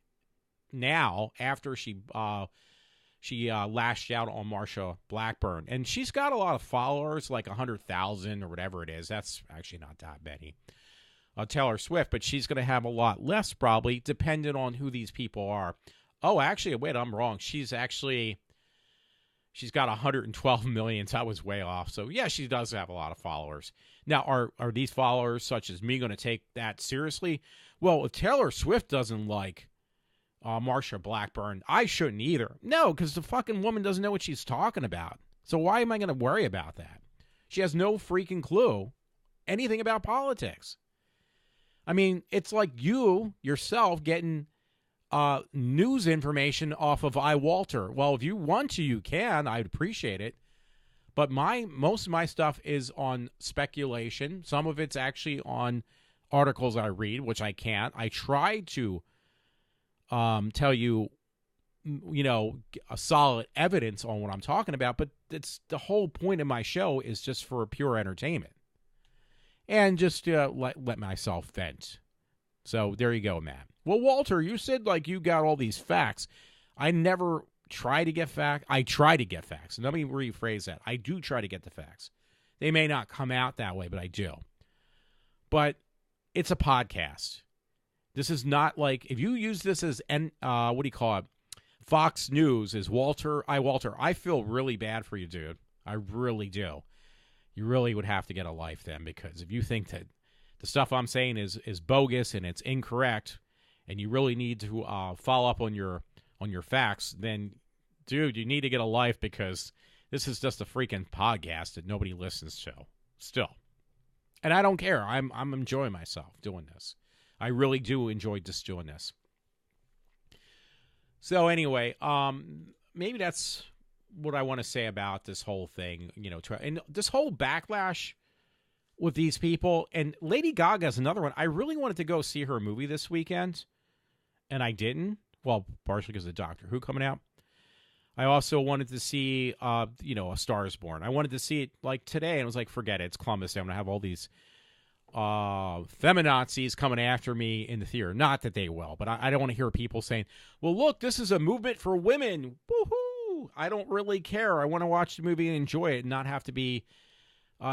now after she lashed out on Marsha Blackburn. And she's got a lot of followers, like 100,000 or whatever it is. That's actually not that many. Taylor Swift, but she's going to have a lot less probably, depending on who these people are. Oh, actually, wait, I'm wrong. She's got 112 million, so I was way off. So, yeah, she does have a lot of followers. Now, are these followers, such as me, going to take that seriously? Well, if Taylor Swift doesn't like Marsha Blackburn, I shouldn't either. No, because the fucking woman doesn't know what she's talking about. So why am I going to worry about that? She has no freaking clue anything about politics. I mean, it's like you yourself getting news information off of iWalter. Well, if you want to, you can. I'd appreciate it. But most of my stuff is on speculation. Some of it's actually on articles I read, which I can't. I try to tell you, a solid evidence on what I'm talking about, but it's the whole point of my show is just for pure entertainment. And just let myself vent. So there you go, man. Well, Walter, you said like you got all these facts. I never try to get facts. I try to get facts. And let me rephrase that. I do try to get the facts. They may not come out that way, but I do. But it's a podcast. This is not like, if you use this as, Fox News is Walter, I feel really bad for you, dude. I really do. You really would have to get a life then, because if you think that the stuff I'm saying is bogus and it's incorrect, and you really need to follow up on your facts, then, dude, you need to get a life, because This is just a freaking podcast that nobody listens to still. And I don't care. I'm enjoying myself doing this. I really do enjoy just doing this. So anyway, maybe that's what I want to say about this whole thing, and this whole backlash with these people. And Lady Gaga is another one. I really wanted to go see her movie this weekend, and I didn't. Well, partially because of Doctor Who coming out. I also wanted to see, A Star is Born. I wanted to see it like today, and I was like, forget it. It's Columbus Day. I'm going to have all these feminazis coming after me in the theater. Not that they will, but I don't want to hear people saying, well, look, this is a movement for women. Woohoo! I don't really care. I want to watch the movie and enjoy it and not have to be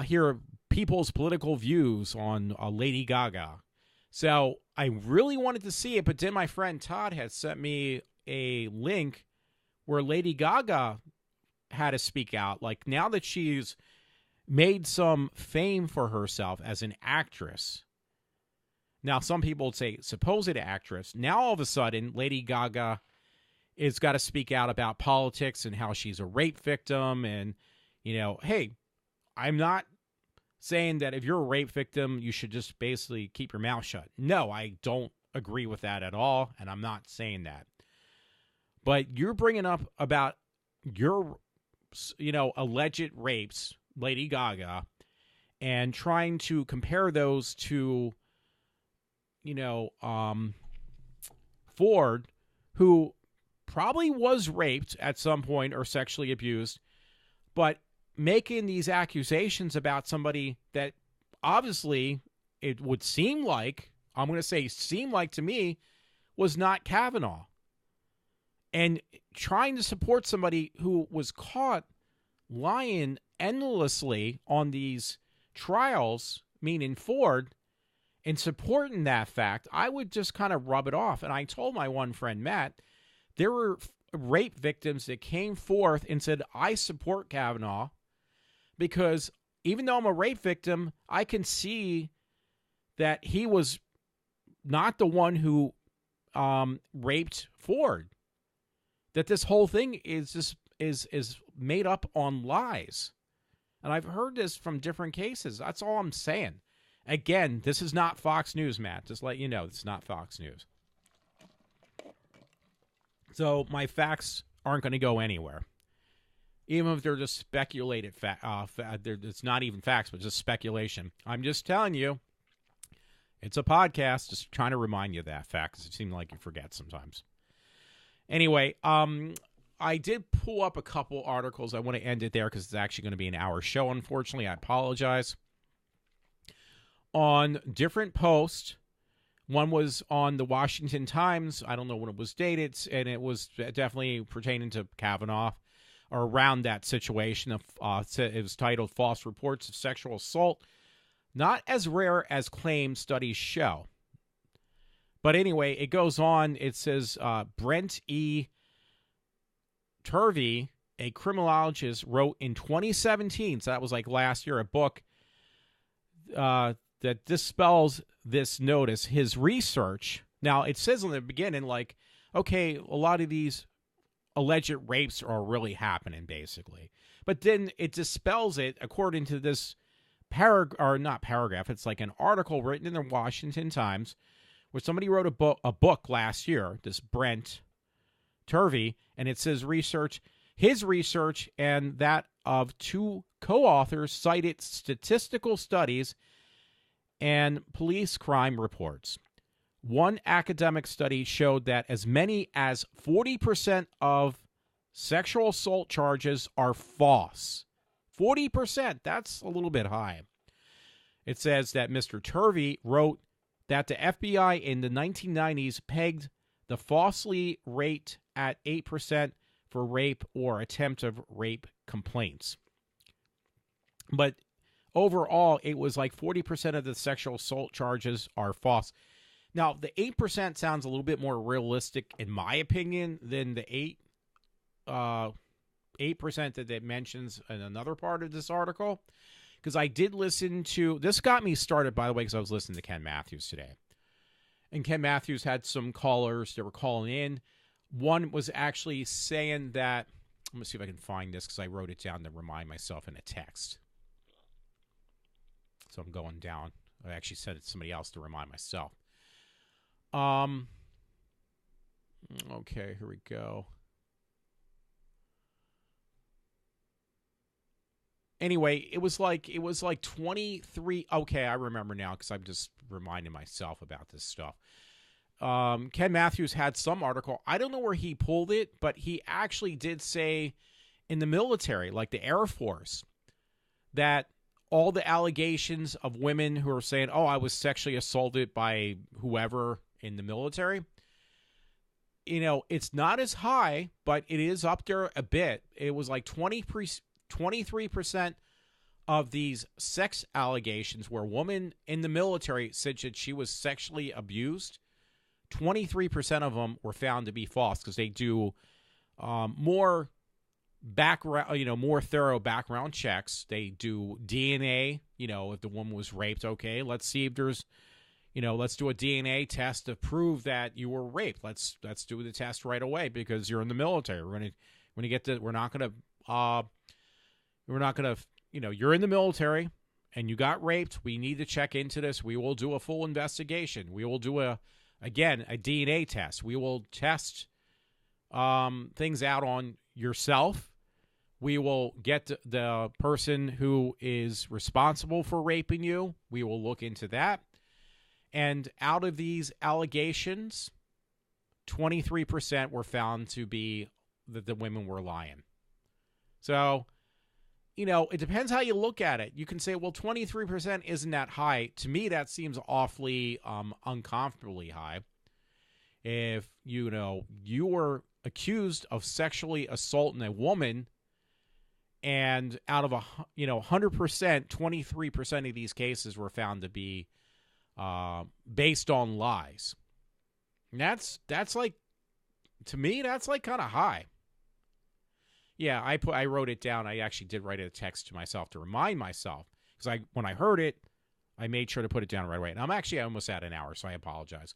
hear people's political views on Lady Gaga. So I really wanted to see it, but then my friend Todd had sent me a link where Lady Gaga had to speak out. Like, now that she's made some fame for herself as an actress. Now, some people would say supposed actress. Now, all of a sudden, Lady Gaga has got to speak out about politics and how she's a rape victim. And, hey, I'm not saying that if you're a rape victim, you should just basically keep your mouth shut. No, I don't agree with that at all, and I'm not saying that. But you're bringing up about your, alleged rapes, Lady Gaga, and trying to compare those to, Ford, who probably was raped at some point or sexually abused, but making these accusations about somebody that obviously it would seem like, I'm going to say seem like to me, was not Kavanaugh. And trying to support somebody who was caught lying endlessly on these trials, meaning Ford, and supporting that fact, I would just kind of rub it off. And I told my one friend, Matt, there were rape victims that came forth and said, I support Kavanaugh because even though I'm a rape victim, I can see that he was not the one who raped Ford. That this whole thing is just is made up on lies. And I've heard this from different cases. That's all I'm saying. Again, this is not Fox News, Matt. Just let you know, it's not Fox News. So my facts aren't going to go anywhere. Even if they're just speculated, it's not even facts, but just speculation. I'm just telling you, it's a podcast, just trying to remind you of that fact, because it seems like you forget sometimes. Anyway, I did pull up a couple articles. I want to end it there because it's actually going to be an hour show, unfortunately. I apologize. On different posts, one was on the Washington Times. I don't know when it was dated, and it was definitely pertaining to Kavanaugh or around that situation. It was titled False Reports of Sexual Assault, Not as Rare as Claimed Studies Show. But anyway, it goes on. It says Brent E. Turvey, a criminologist, wrote in 2017, so that was like last year, a book that dispels this notice. His research, now it says in the beginning, like, okay, a lot of these alleged rapes are really happening, basically. But then it dispels it according to this not paragraph, it's like an article written in the Washington Times, where somebody wrote a book last year, this Brent Turvey, and it says his research and that of two co-authors cited statistical studies and police crime reports. One academic study showed that as many as 40% of sexual assault charges are false. 40%, that's a little bit high. It says that Mr. Turvey wrote that the FBI in the 1990s pegged the falsely rate at 8% for rape or attempt of rape complaints. But overall, it was like 40% of the sexual assault charges are false. Now, the 8% sounds a little bit more realistic, in my opinion, than the 8% that it mentions in another part of this article. Because I did listen to, this got me started, by the way, because I was listening to Ken Matthews today. And Ken Matthews had some callers that were calling in. One was actually saying that, Let me see if I can find this because I wrote it down to remind myself in a text. So I'm going down. I actually sent it to somebody else to remind myself. Okay, here we go. Anyway, it was like 23. Okay, I remember now because I'm just reminding myself about this stuff. Ken Matthews had some article. I don't know where he pulled it, but he actually did say in the military, like the Air Force, that all the allegations of women who are saying, oh, I was sexually assaulted by whoever in the military, you know, it's not as high, but it is up there a bit. It was like 23% of these sex allegations where a woman in the military said that she was sexually abused. 23% of them were found to be false because they do more background, more thorough background checks. They do DNA, if the woman was raped, okay, let's see if there's, let's do a DNA test to prove that you were raped. Let's do the test right away because you're in the military. We're not going to, you're in the military and you got raped. We need to check into this. We will do a full investigation. We will do a DNA test. We will test things out on yourself. We will get the person who is responsible for raping you. We will look into that. And out of these allegations, 23% were found to be that the women were lying. So, it depends how you look at it. You can say, well, 23% isn't that high. To me, that seems awfully uncomfortably high. If, you were accused of sexually assaulting a woman, and out of 100%, 23% of these cases were found to be based on lies. And that's like, to me, that's like kind of high. Yeah, I wrote it down. I actually did write a text to myself to remind myself because when I heard it, I made sure to put it down right away. And I'm actually almost at an hour, so I apologize.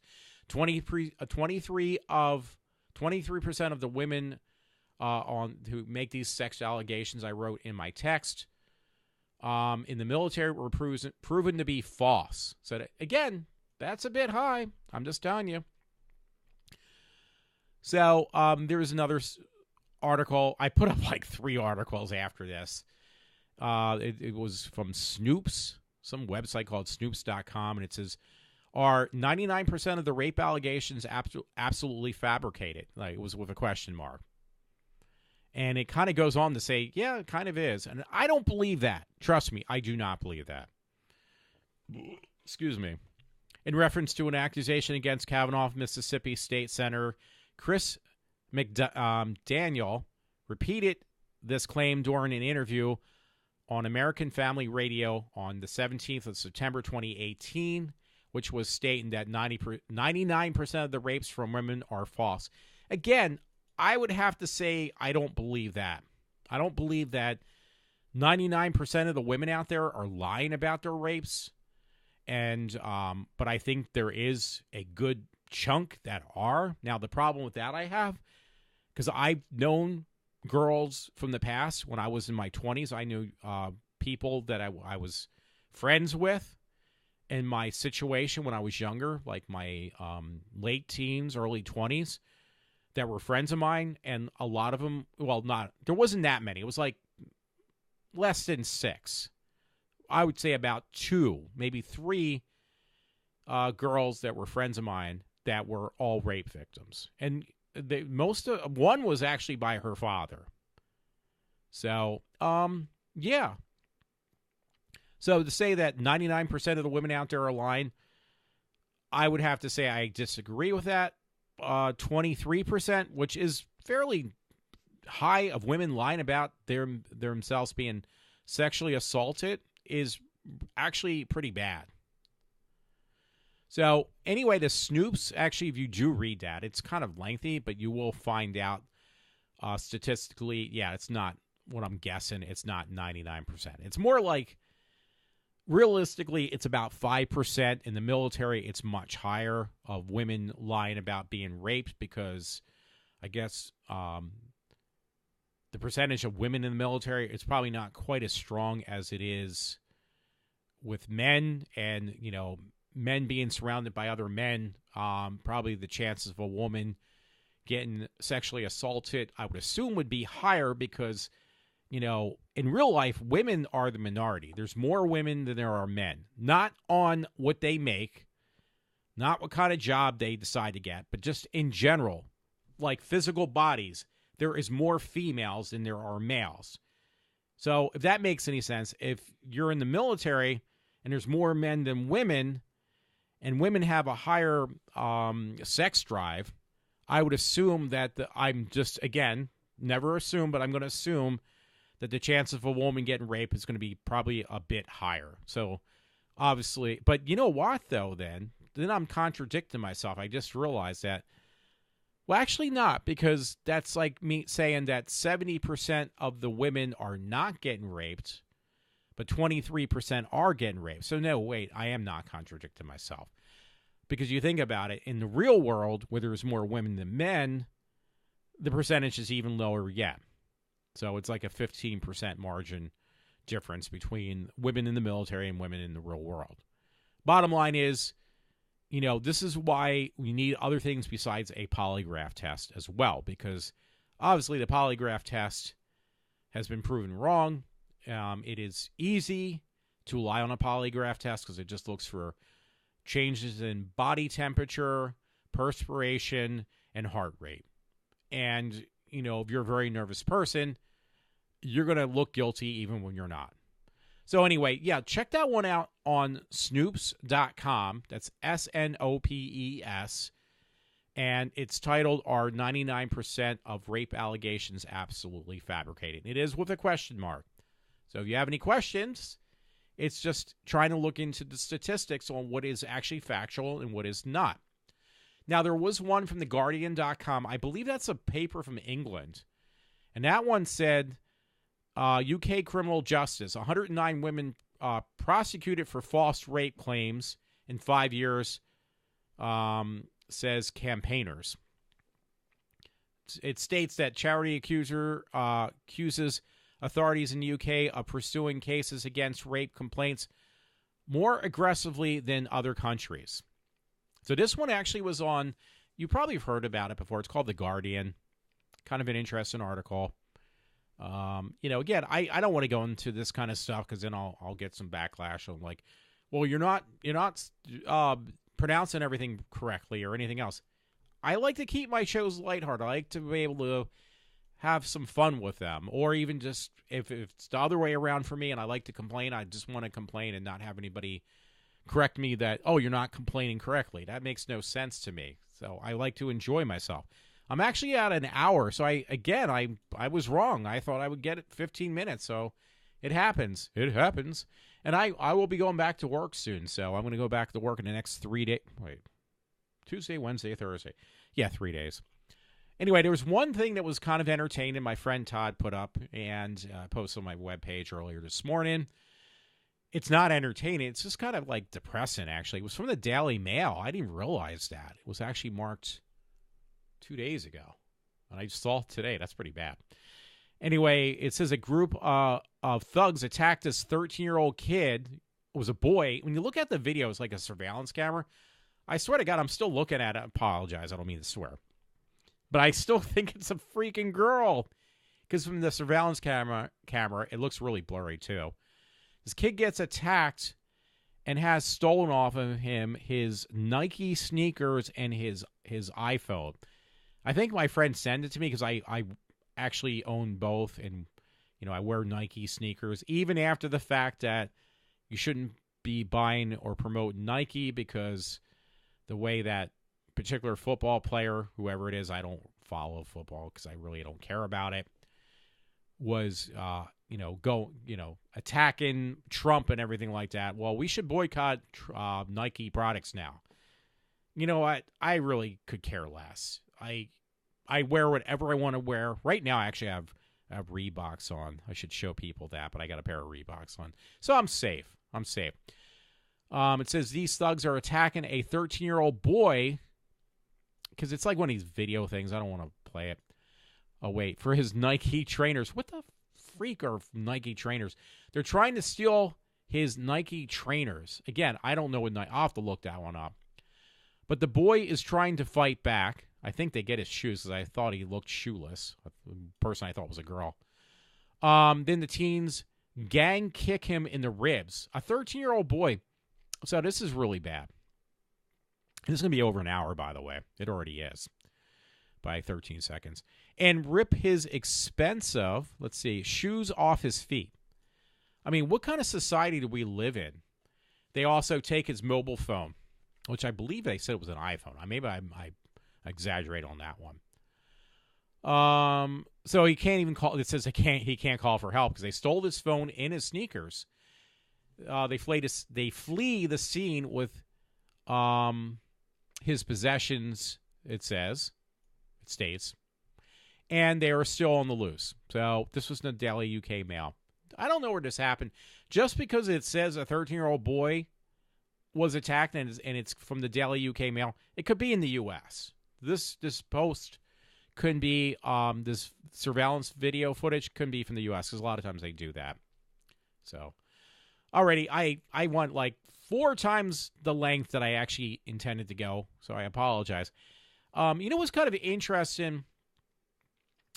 23% of the women who make these sex allegations I wrote in my text in the military were proven to be false. So again, that's a bit high. I'm just telling you. So there's another article. I put up like 3 articles after this. It was from Snoops, some website called snoops.com, and it says, are 99% of the rape allegations absolutely fabricated? Like, it was with a question mark. And it kind of goes on to say, yeah, it kind of is. And I don't believe that. Trust me, I do not believe that. Excuse me. In reference to an accusation against Kavanaugh, Mississippi State Senator Chris McDaniel repeated this claim during an interview on American Family Radio on the 17th of September 2018, which was stating that 99% of the rapes from women are false. Again, I would have to say I don't believe that. I don't believe that 99% of the women out there are lying about their rapes. And but I think there is a good chunk that are. Now, the problem with that I have, because I've known girls from the past when I was in my 20s. I knew people that I was friends with in my situation when I was younger, like my late teens, early 20s, that were friends of mine. And a lot of them, there wasn't that many. It was like less than 6. I would say about 2, maybe 3 girls that were friends of mine that were all rape victims. And one was actually by her father. So, yeah. So to say that 99% of the women out there are lying, I would have to say I disagree with that. 23%, which is fairly high of women lying about themselves being sexually assaulted, is actually pretty bad. So anyway, the Snoops, actually, if you do read that, it's kind of lengthy, but you will find out statistically, yeah, it's not what I'm guessing. It's not 99%. It's more like, realistically, it's about 5%. In the military, it's much higher of women lying about being raped because I guess the percentage of women in the military, it's probably not quite as strong as it is with men, and, you know, men being surrounded by other men. Probably the chances of a woman getting sexually assaulted, I would assume, would be higher because, you know, in real life, women are the minority. There's more women than there are men. Not on what they make, not what kind of job they decide to get, but just in general, like physical bodies, there is more females than there are males. So if that makes any sense, if you're in the military and there's more men than women, and women have a higher sex drive, I would assume that I'm just, again, never assume, but I'm going to assume that the chance of a woman getting raped is going to be probably a bit higher. So, obviously, but you know what, though, then I'm contradicting myself. I just realized that, well, actually not, because that's like me saying that 70% of the women are not getting raped, but 23% are getting raped. So, no, wait, I am not contradicting myself. Because you think about it, in the real world, where there's more women than men, the percentage is even lower yet. So it's like a 15% margin difference between women in the military and women in the real world. Bottom line is, you know, this is why we need other things besides a polygraph test as well, because obviously the polygraph test has been proven wrong. It is easy to rely on a polygraph test because it just looks for changes in body temperature, perspiration, and heart rate. And, you know, if you're a very nervous person, you're going to look guilty even when you're not. So anyway, yeah, check that one out on snopes.com. That's SNOPES. And it's titled, "Are 99% of Rape Allegations Absolutely Fabricated?" It is with a question mark. So if you have any questions, it's just trying to look into the statistics on what is actually factual and what is not. Now, there was one from theguardian.com. I believe that's a paper from England. And that one said, UK criminal justice, 109 women prosecuted for false rape claims in 5 years, says campaigners. It states that charity accuses authorities in the UK of pursuing cases against rape complaints more aggressively than other countries. So this one actually was on, you probably have heard about it before. It's called The Guardian. Kind of an interesting article. You know, again, I don't want to go into this kind of stuff because then I'll get some backlash. I'm like, well, you're not pronouncing everything correctly or anything else. I like to keep my shows lighthearted. I like to be able to have some fun with them, or even just if it's the other way around for me and I like to complain, I just want to complain and not have anybody correct me that, oh, you're not complaining correctly. That makes no sense to me. So I like to enjoy myself. I'm actually at an hour, so I was wrong. I thought I would get it 15 minutes, so it happens. It happens. And I will be going back to work soon, so I'm going to go back to work in the next 3 days. Wait, Tuesday, Wednesday, Thursday. Yeah, 3 days. Anyway, there was one thing that was kind of entertaining my friend Todd put up and posted on my webpage earlier this morning. It's not entertaining. It's just kind of like depressing, actually. It was from the Daily Mail. I didn't realize that. It was actually marked 2 days ago. And I saw it today. That's pretty bad. Anyway, it says a group of thugs attacked this 13-year-old kid. It was a boy. When you look at the video, it's like a surveillance camera. I swear to God, I'm still looking at it. I apologize. I don't mean to swear. But I still think it's a freaking girl. Because from the surveillance camera, it looks really blurry, too. This kid gets attacked and has stolen off of him his Nike sneakers and his iPhone. I think my friend sent it to me because I actually own both, and you know I wear Nike sneakers even after the fact that you shouldn't be buying or promoting Nike because the way that particular football player, whoever it is, I don't follow football because I really don't care about it, was attacking Trump and everything like that. Well, we should boycott Nike products now. You know what? I really could care less. I wear whatever I want to wear. Right now, I actually have Reeboks on. I should show people that, but I got a pair of Reeboks on. So I'm safe. It says these thugs are attacking a 13-year-old boy because it's like one of these video things. I don't want to play it. Oh, wait. For his Nike trainers. What the freak are Nike trainers? They're trying to steal his Nike trainers. Again, I don't know what Nike. I'll have to look that one up. But the boy is trying to fight back. I think they get his shoes because I thought he looked shoeless. The person I thought was a girl. Then the teens gang kick him in the ribs. A 13-year-old boy. So this is really bad. This is going to be over an hour, by the way. It already is. By 13 seconds. And rip his expensive, let's see, shoes off his feet. I mean, what kind of society do we live in? They also take his mobile phone, which I believe they said it was an iPhone. Maybe I exaggerate on that one. So he can't even call. It says he can't call for help because they stole his phone in his sneakers. They flee the scene with his possessions. It states, and they are still on the loose. So this was in the Daily UK Mail. I don't know where this happened. Just because it says a 13-year-old boy was attacked and it's from the Daily UK Mail, it could be in the U.S. This post couldn't be this surveillance video footage couldn't be from the U.S. because a lot of times they do that. So, already I went like 4 times the length that I actually intended to go, so I apologize. You know what's kind of interesting?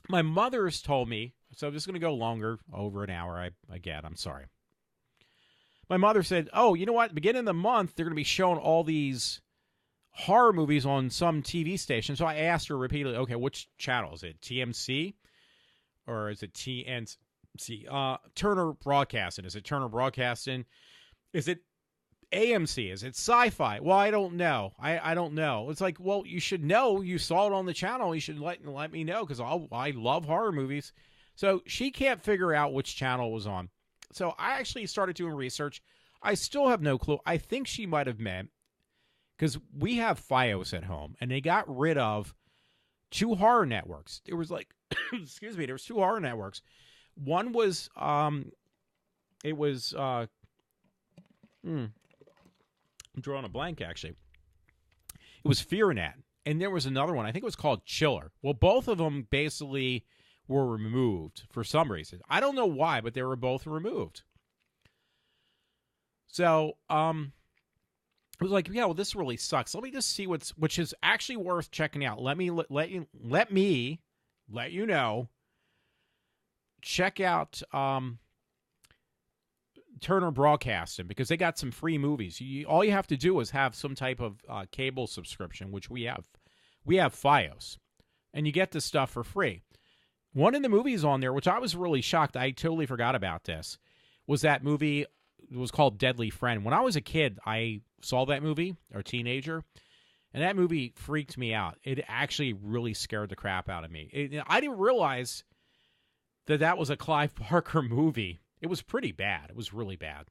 My mother's told me, so this is going to go longer, over an hour. I'm sorry. My mother said, oh, you know what? Beginning of the month, they're going to be showing all these horror movies on some TV station. So I asked her repeatedly, okay, which channel? Is it TMC or is it TNC? Turner Broadcasting. Is it Turner Broadcasting? Is it AMC? Is it Sci-Fi? Well, I don't know. I don't know. It's like, well, you should know. You saw it on the channel. You should let me know because I love horror movies. So she can't figure out which channel it was on. So I actually started doing research. I still have no clue. I think she might have meant because we have Fios at home, and they got rid of 2 horror networks. There was like, excuse me, there was 2 horror networks. One was, I'm drawing a blank, actually. It was FearNet. And there was another one. I think it was called Chiller. Well, both of them basically were removed for some reason. I don't know why, but they were both removed. So, it was like, yeah, well, this really sucks. Let me just see which is actually worth checking out. Let me let you know. Check out Turner Broadcasting because they got some free movies. All you have to do is have some type of cable subscription, which we have. We have Fios, and you get this stuff for free. One of the movies on there, which I was really shocked, I totally forgot about this, was that movie. It was called Deadly Friend. When I was a kid, I saw that movie, or a teenager, and that movie freaked me out. It actually really scared the crap out of me. I didn't realize that was a Clive Barker movie. It was pretty bad. It was really bad.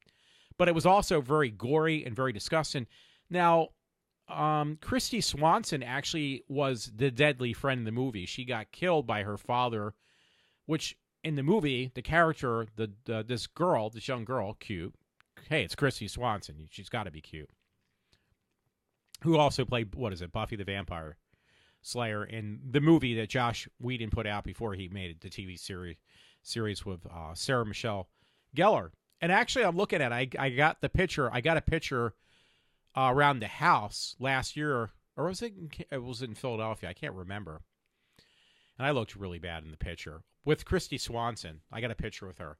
But it was also very gory and very disgusting. Now, Christy Swanson actually was the deadly friend in the movie. She got killed by her father, which in the movie, the character, this young girl, cute. Hey, it's Christy Swanson. She's got to be cute. Who also played, Buffy the Vampire Slayer in the movie that Josh Whedon put out before he made the TV series with Sarah Michelle Gellar. And actually, I'm looking at it. I got the picture. I got a picture around the house last year, or was it? It was in Philadelphia. I can't remember. And I looked really bad in the picture with Christy Swanson. I got a picture with her.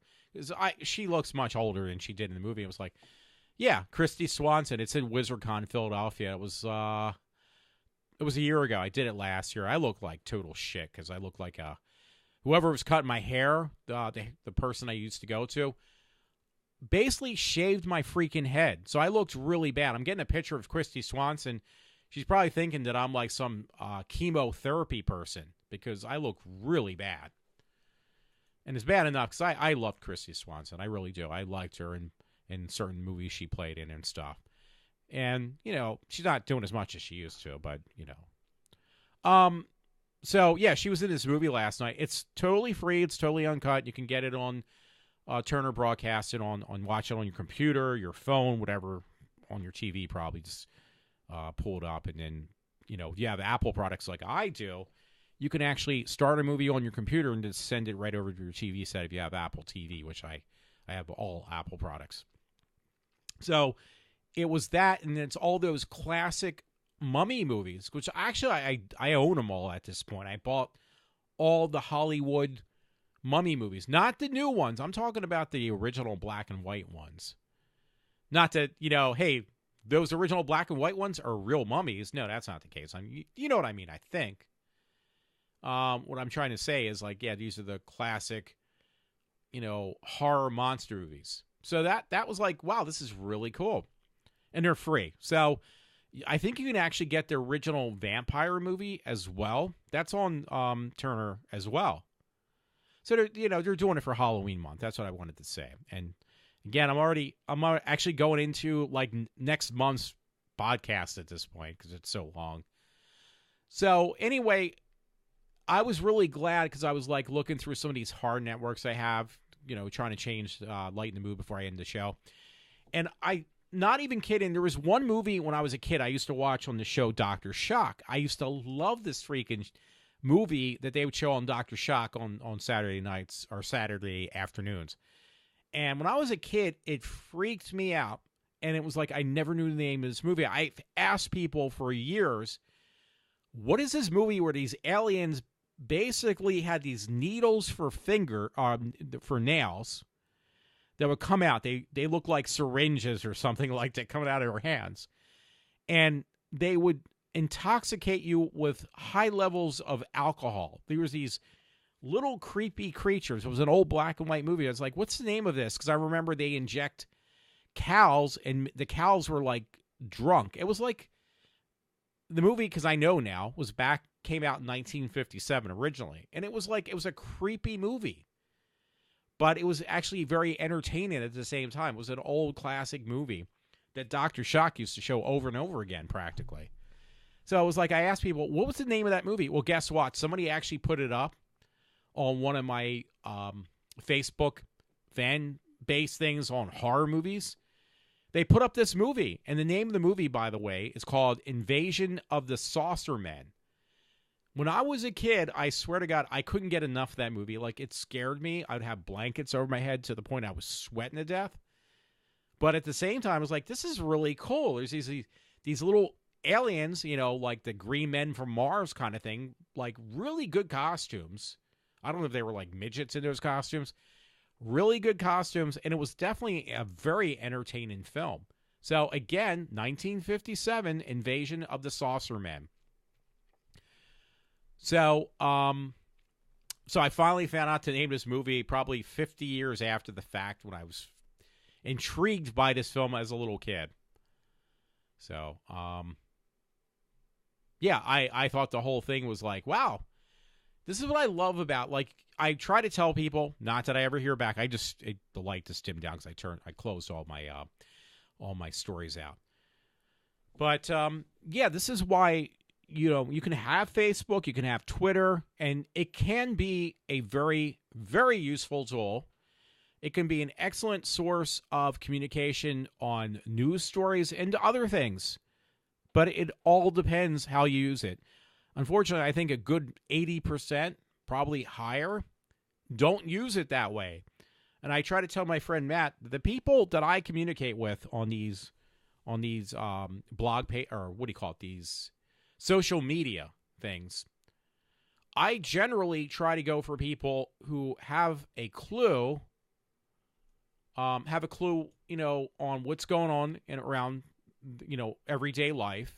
She looks much older than she did in the movie. It was like, yeah, Christy Swanson. It's in WizardCon, Philadelphia. It was a year ago. I did it last year. I look like total shit because I look like whoever was cutting my hair, the person I used to go to, basically shaved my freaking head. So I looked really bad. I'm getting a picture of Christy Swanson. She's probably thinking that I'm like some chemotherapy person because I look really bad. And it's bad enough because I loved Christy Swanson. I really do. I liked her in certain movies she played in and stuff. And, she's not doing as much as she used to, but, So, yeah, she was in this movie last night. It's totally free. It's totally uncut. You can get it on Turner Broadcasting, watch it on your computer, your phone, whatever, on your TV probably. Just pull it up. And then, you have Apple products like I do. you can actually start a movie on your computer and just send it right over to your TV set if you have Apple TV, which I have all Apple products. So it was that, and it's all those classic Mummy movies, which actually I own them all at this point. I bought all the Hollywood Mummy movies, not the new ones. I'm talking about the original black and white ones. Not that, hey, those original black and white ones are real mummies. No, that's not the case. You know what I mean, I think. What I'm trying to say is, like, yeah, these are the classic, horror monster movies. So that was like, wow, this is really cool. And they're free. So I think you can actually get the original vampire movie as well. That's on Turner as well. So they're doing it for Halloween month. That's what I wanted to say. And again, I'm actually going into like next month's podcast at this point because it's so long. So anyway, I was really glad because I was like looking through some of these horror networks I have, trying to change, lighten the mood before I end the show. And not even kidding, there was one movie when I was a kid I used to watch on the show Dr. Shock. I used to love this freaking movie that they would show on Dr. Shock on Saturday nights or Saturday afternoons. And when I was a kid, it freaked me out. And it was like I never knew the name of this movie. I've asked people for years, what is this movie where these aliens basically had these needles for nails that would come out. They look like syringes or something like that coming out of their hands. And they would intoxicate you with high levels of alcohol. There was these little creepy creatures. It was an old black and white movie. I was like, what's the name of this? Because I remember they inject cows, and the cows were like drunk. It was like the movie, because I know now, came out in 1957 originally. And it was a creepy movie. But it was actually very entertaining at the same time. It was an old classic movie that Dr. Shock used to show over and over again practically. So it was like, I asked people, what was the name of that movie? Well, guess what? Somebody actually put it up on one of my Facebook fan base things on horror movies. They put up this movie. And the name of the movie, by the way, is called Invasion of the Saucer Men. When I was a kid, I swear to God, I couldn't get enough of that movie. Like, it scared me. I'd have blankets over my head to the point I was sweating to death. But at the same time, I was like, this is really cool. There's these little aliens, like the Green Men from Mars kind of thing, like really good costumes. I don't know if they were like midgets in those costumes. Really good costumes, and it was definitely a very entertaining film. So again, 1957, Invasion of the Saucer Men. So I finally found out to name this movie probably 50 years after the fact when I was intrigued by this film as a little kid. So, yeah, I thought the whole thing was like, wow, this is what I love about, like, I try to tell people, not that I ever hear back. The light just dimmed down because I closed all my stories out. But, yeah, this is why, you can have Facebook, you can have Twitter, and it can be a very, very useful tool. It can be an excellent source of communication on news stories and other things. But it all depends how you use it. Unfortunately, I think a good 80%, probably higher, don't use it that way. And I try to tell my friend Matt, the people that I communicate with on these blog page, or what do you call it, these social media things, I generally try to go for people who have a clue, on what's going on around, everyday life,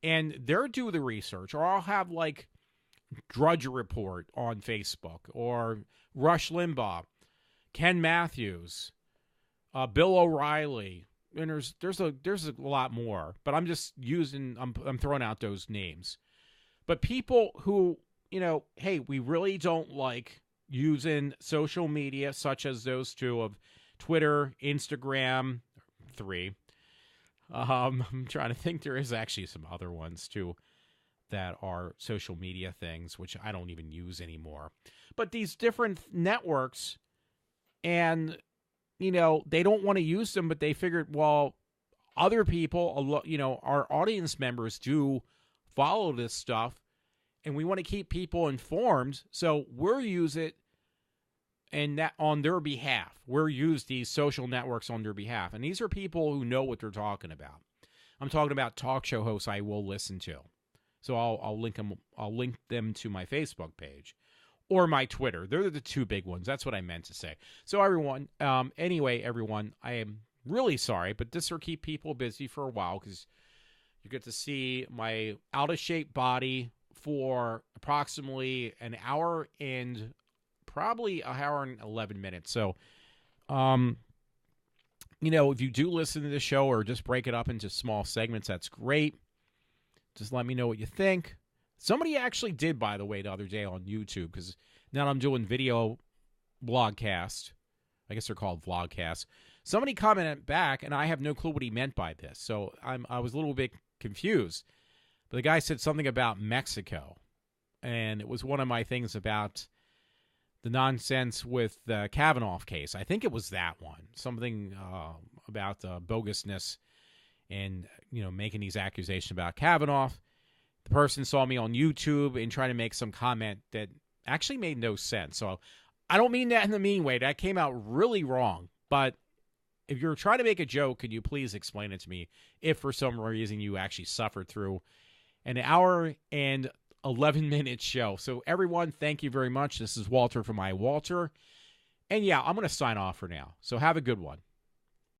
and they're do the research. Or I'll have like Drudge Report on Facebook, or Rush Limbaugh, Ken Matthews, Bill O'Reilly, and there's a lot more, but I'm just I'm throwing out those names. But people who, hey, we really don't like using social media such as those two of Twitter, Instagram, 3. I'm trying to think. There is actually some other ones too that are social media things, which I don't even use anymore. But these different networks, and they don't want to use them, but they figured, well, other people, our audience members do follow this stuff, and we want to keep people informed. So we'll use it and that on their behalf. We'll use these social networks on their behalf. And these are people who know what they're talking about. I'm talking about talk show hosts I will listen to. So I'll link them. I'll link them to my Facebook page or my Twitter. They're the two big ones. That's what I meant to say. So everyone, anyway, everyone, I am really sorry, but this will keep people busy for a while because you get to see my out of shape body for approximately an hour and probably an hour and 11 minutes. So, if you do listen to the show or just break it up into small segments, that's great. Just let me know what you think. Somebody actually did, by the way, the other day on YouTube, because now I'm doing video vlogcast. I guess they're called vlogcasts. Somebody commented back, and I have no clue what he meant by this. So I was a little bit confused. But the guy said something about Mexico. And it was one of my things about the nonsense with the Kavanaugh case. I think it was that one. Something about bogusness and, making these accusations about Kavanaugh. The person saw me on YouTube and tried to make some comment that actually made no sense. So I don't mean that in a mean way. That came out really wrong. But if you're trying to make a joke, could you please explain it to me if for some reason you actually suffered through an hour and 11-minute show. So everyone, thank you very much. This is Walter from iWalter. And yeah, I'm going to sign off for now. So have a good one.